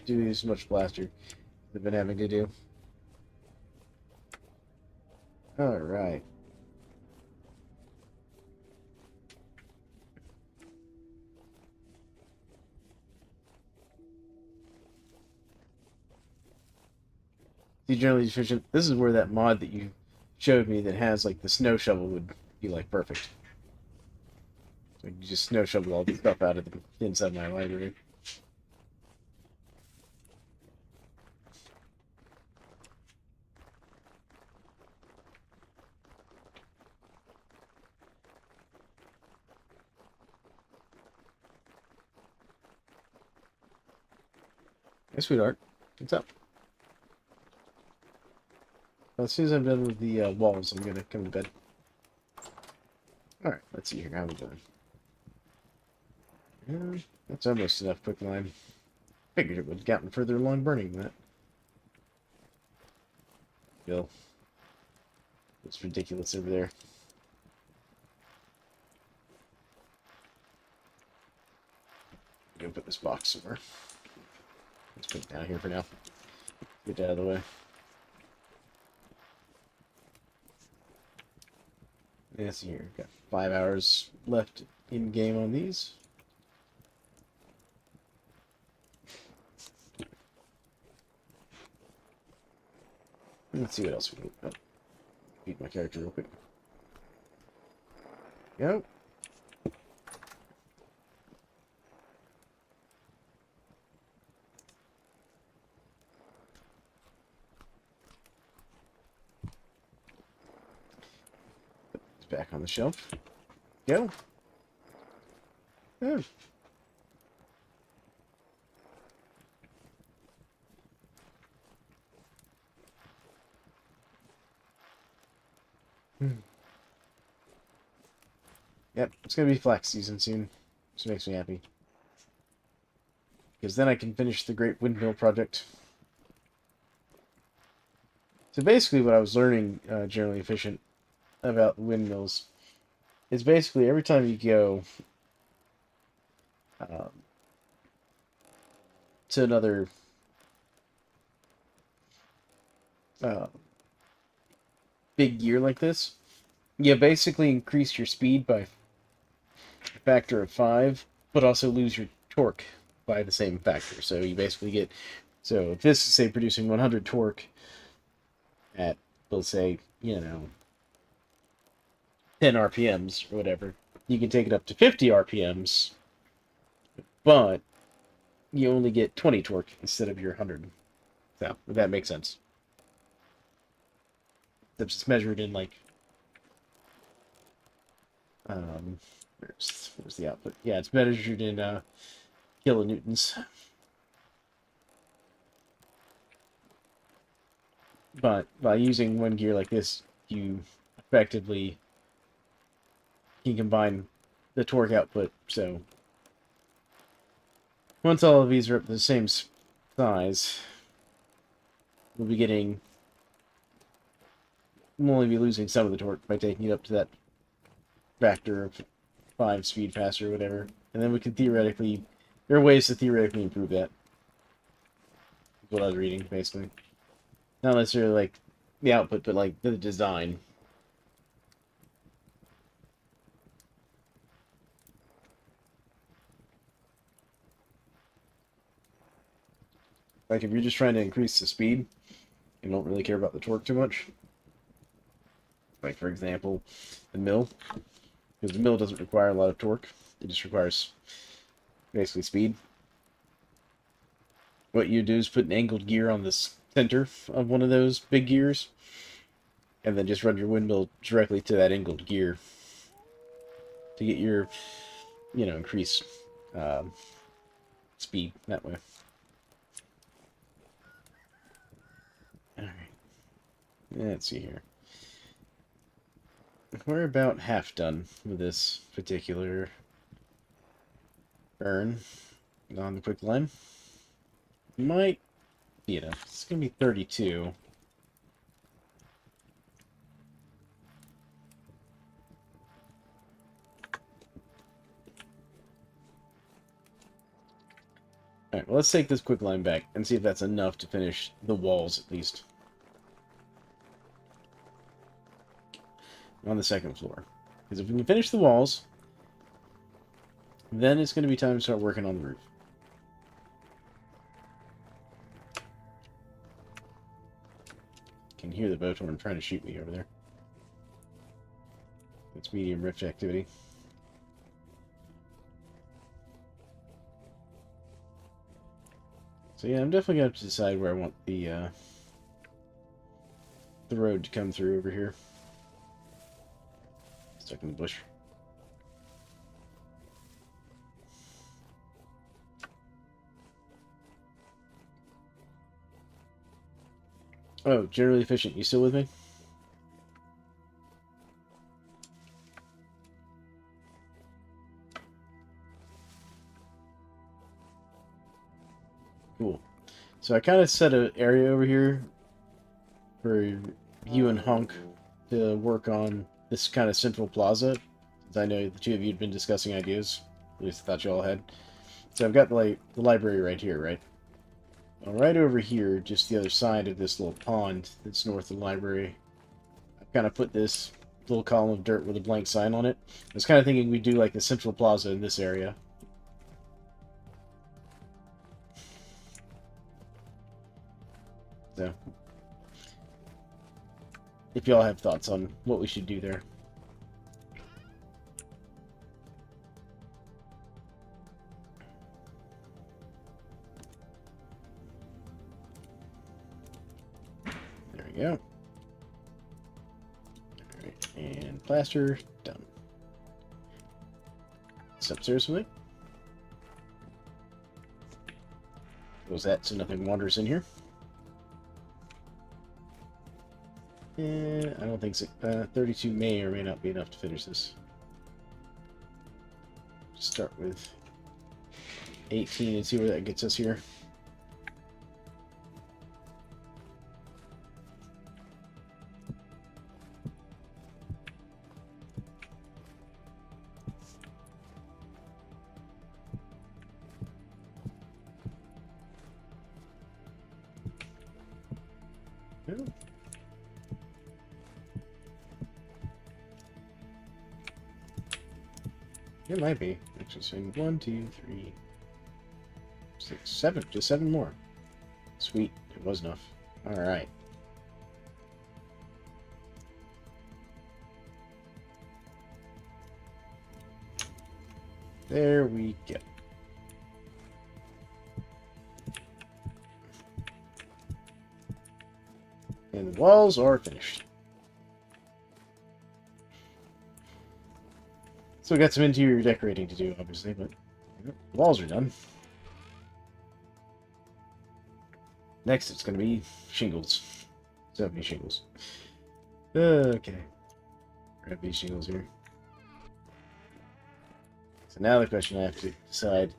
Do this much plaster I've been having to do. Alright. See, generally efficient. This is where that mod that you showed me that has like the snow shovel would be like perfect. So you just snow shovel all the stuff out of the inside my library. Hey, sweetheart. What's up? Well, as soon as I'm done with the walls, I'm gonna come to bed. Alright, let's see here. How we doing? Yeah, that's almost enough quicklime. Figured it would have gotten further along burning than that. Bill. It's ridiculous over there. Go put this box somewhere. Let's put it down here for now. Get it out of the way. Let's see here. Got 5 hours left in game on these. Let's see what else we need. Oh, beat my character real quick. Go. back on the shelf. Go. Oh. Yep, it's gonna be flax season soon, which makes me happy. Because then I can finish the Great Windmill project. So basically what I was learning, generally efficient, about windmills, is basically every time you go um, to another uh, big gear like this, you basically increase your speed by a factor of 5, but also lose your torque by the same factor. So you basically get, so if this is, say, producing 100 torque at, let's say, 10 RPMs or whatever, you can take it up to 50 RPMs, but you only get 20 torque instead of your 100. So, if that makes sense. That's just measured in, like, where's the output? Yeah, it's measured in kilonewtons. But by using one gear like this, you effectively can combine the torque output. So once all of these are up to the same size, we'll be getting, we'll only be losing some of the torque by taking it up to that factor of 5 speed faster or whatever. And then we can theoretically, there are ways to theoretically improve that. That's what I was reading, basically. Not necessarily like the output, but like the design. Like if you're just trying to increase the speed and don't really care about the torque too much. Like for example, the mill. Because the mill doesn't require a lot of torque. It just requires basically speed. What you do is put an angled gear on this center of one of those big gears, and then just run your windmill directly to that angled gear to get your, increased speed that way. Alright. Let's see here. We're about half done with this particular burn on the quick line. Might be enough. It's going to be 32. Alright, well, let's take this quick line back and see if that's enough to finish the walls, at least. On the second floor. Because if we can finish the walls, then it's going to be time to start working on the roof. Can hear the Botorn trying to shoot me over there. It's medium rift activity. So yeah, I'm definitely going to have to decide where I want the road to come through over here. Stuck in the bush. Oh, generally efficient. You still with me? Cool. So I kind of set an area over here for you and Honk to work on this kind of central plaza. Since I know the two of you had been discussing ideas. At least I thought you all had. So I've got the library right here, right? Well, right over here, just the other side of this little pond that's north of the library, I've kind of put this little column of dirt with a blank sign on it. I was kind of thinking we'd do like the central plaza in this area. So, if y'all have thoughts on what we should do there. There we go. Alright, and plaster, done. It's upstairs with me. Close that so nothing wanders in here. And I don't think so. 32 may or may not be enough to finish this. Start with 18 and see where that gets us here. No. It might be. Actually, saying 1, 2, 3, 6, 7. Just 7 more. Sweet. It was enough. Alright. There we go. And the walls are finished. Still got some interior decorating to do, obviously, but the walls are done. Next, it's going to be shingles. 70 shingles. Okay. Grab these shingles here. So now the question I have to decide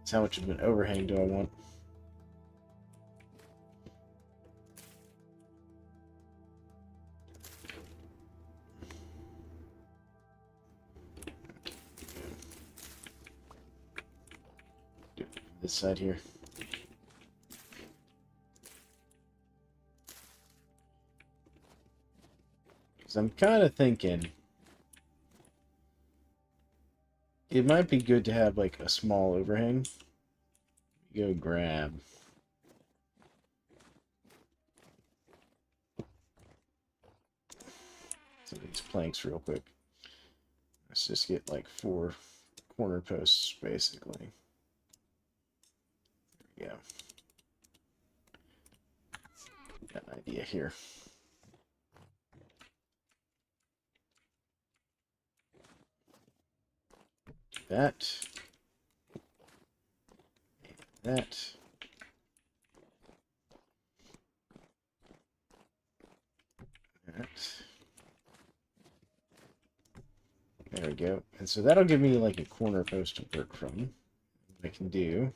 is how much of an overhang do I want? This side here. Because I'm kind of thinking it might be good to have like a small overhang. Go grab. Some of these planks real quick. Let's just get like 4 corner posts basically. Yeah. Got an idea here. That. And that. That. There we go. And so that'll give me like a corner post to work from. What I can do.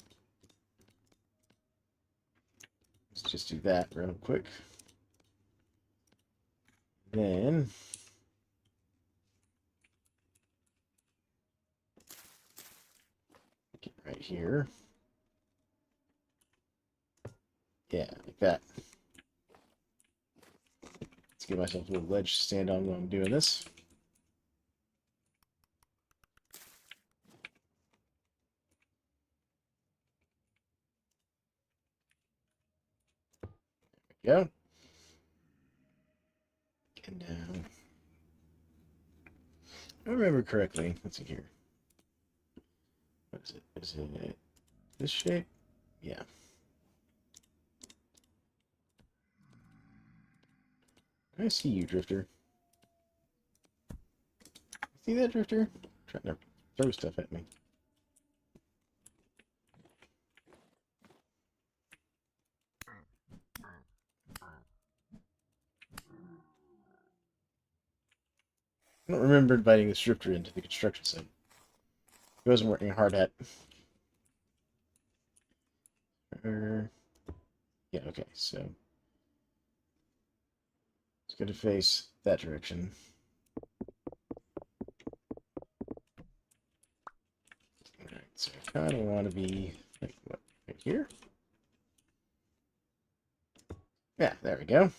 Let's just do that real quick. Then get right here. Yeah, like that. Let's give myself a little ledge to stand on while I'm doing this. There we go. And now, if I remember correctly, let's see here. What is it? Is it this shape? Yeah. I see you, Drifter. See that, Drifter? Trying to throw stuff at me. I don't remember inviting this Drifter into the construction site. He wasn't working hard at. Yeah, okay, so it's going to face that direction. Alright, so I kind of want to be, like, what, right here? Yeah, there we go.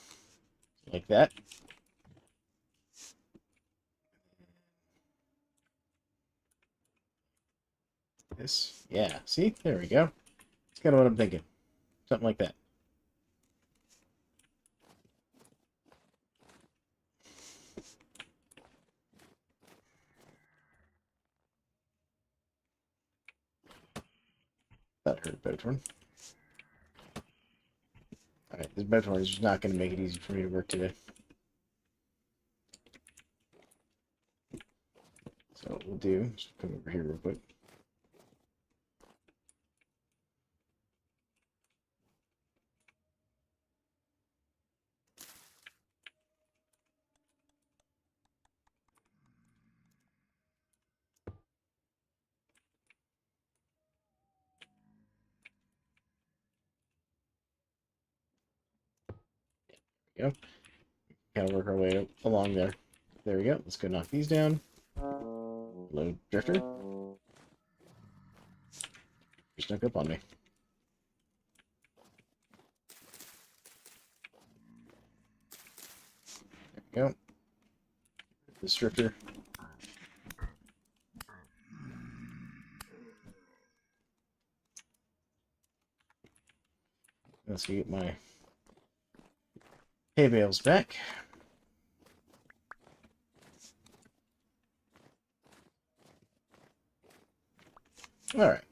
Like that. This, yeah, see? There we go. That's kind of what I'm thinking. Something like that. That hurt Botorn. Alright, this Botorn is just not going to make it easy for me to work today. So what we'll do is come over here real quick. There we go. Kind of work our way along there. There we go. Let's go knock these down. Load drifter. You snuck up on me. There we go. This drifter. Let's get my hay bales back. All right.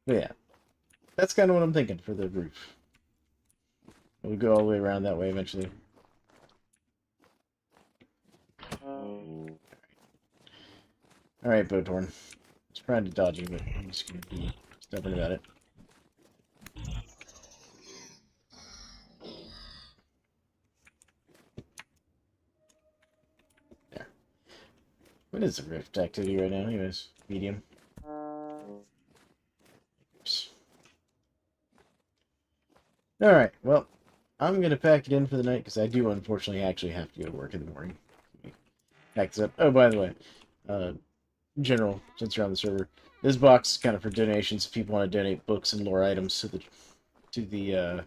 But yeah, that's kind of what I'm thinking for the roof. We'll go all the way around that way eventually. All right, Botorn. I was trying to dodge you, but I'm just going to be stubborn about it. There. What is the rift activity right now? Anyways, medium. Oops. All right. Well, I'm going to pack it in for the night because I do unfortunately actually have to go to work in the morning. Pack this up. Oh, by the way, general, since you're on the server, this box is kind of for donations if people want to donate books and lore items to the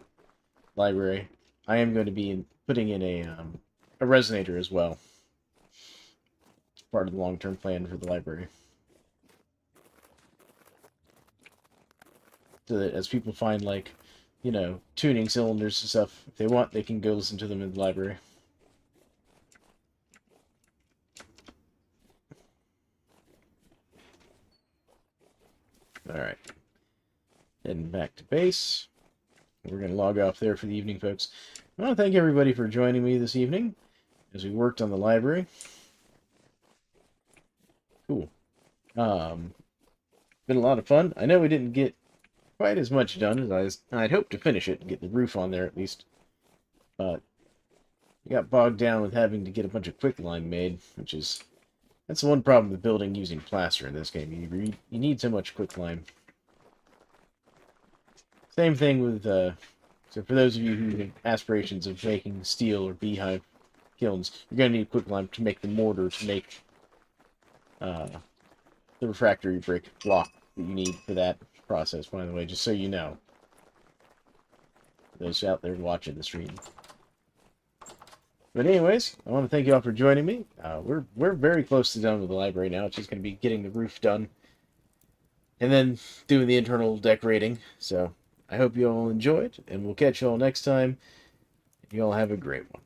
library. I am going to be putting in a resonator as well. Part of the long-term plan for the library. So that as people find, like, you know, tuning cylinders and stuff, if they want, they can go listen to them in the library. Alright. Heading back to base. We're going to log off there for the evening, folks. I want to thank everybody for joining me this evening as we worked on the library. Cool. Been a lot of fun. I know we didn't get quite as much done as I'd hoped to finish it and get the roof on there at least. But we got bogged down with having to get a bunch of quicklime made, which is... That's the one problem with building using plaster in this game. You need so much quicklime. Same thing with, so for those of you who have aspirations of making steel or beehive kilns, you're going to need quicklime to make the mortar to make the refractory brick block that you need for that process, by the way, just so you know. Those out there watching the stream. But anyways, I want to thank you all for joining me. We're very close to done with the library now. It's just going to be getting the roof done. And then doing the internal decorating. So, I hope you all enjoyed, and we'll catch you all next time. You all have a great one.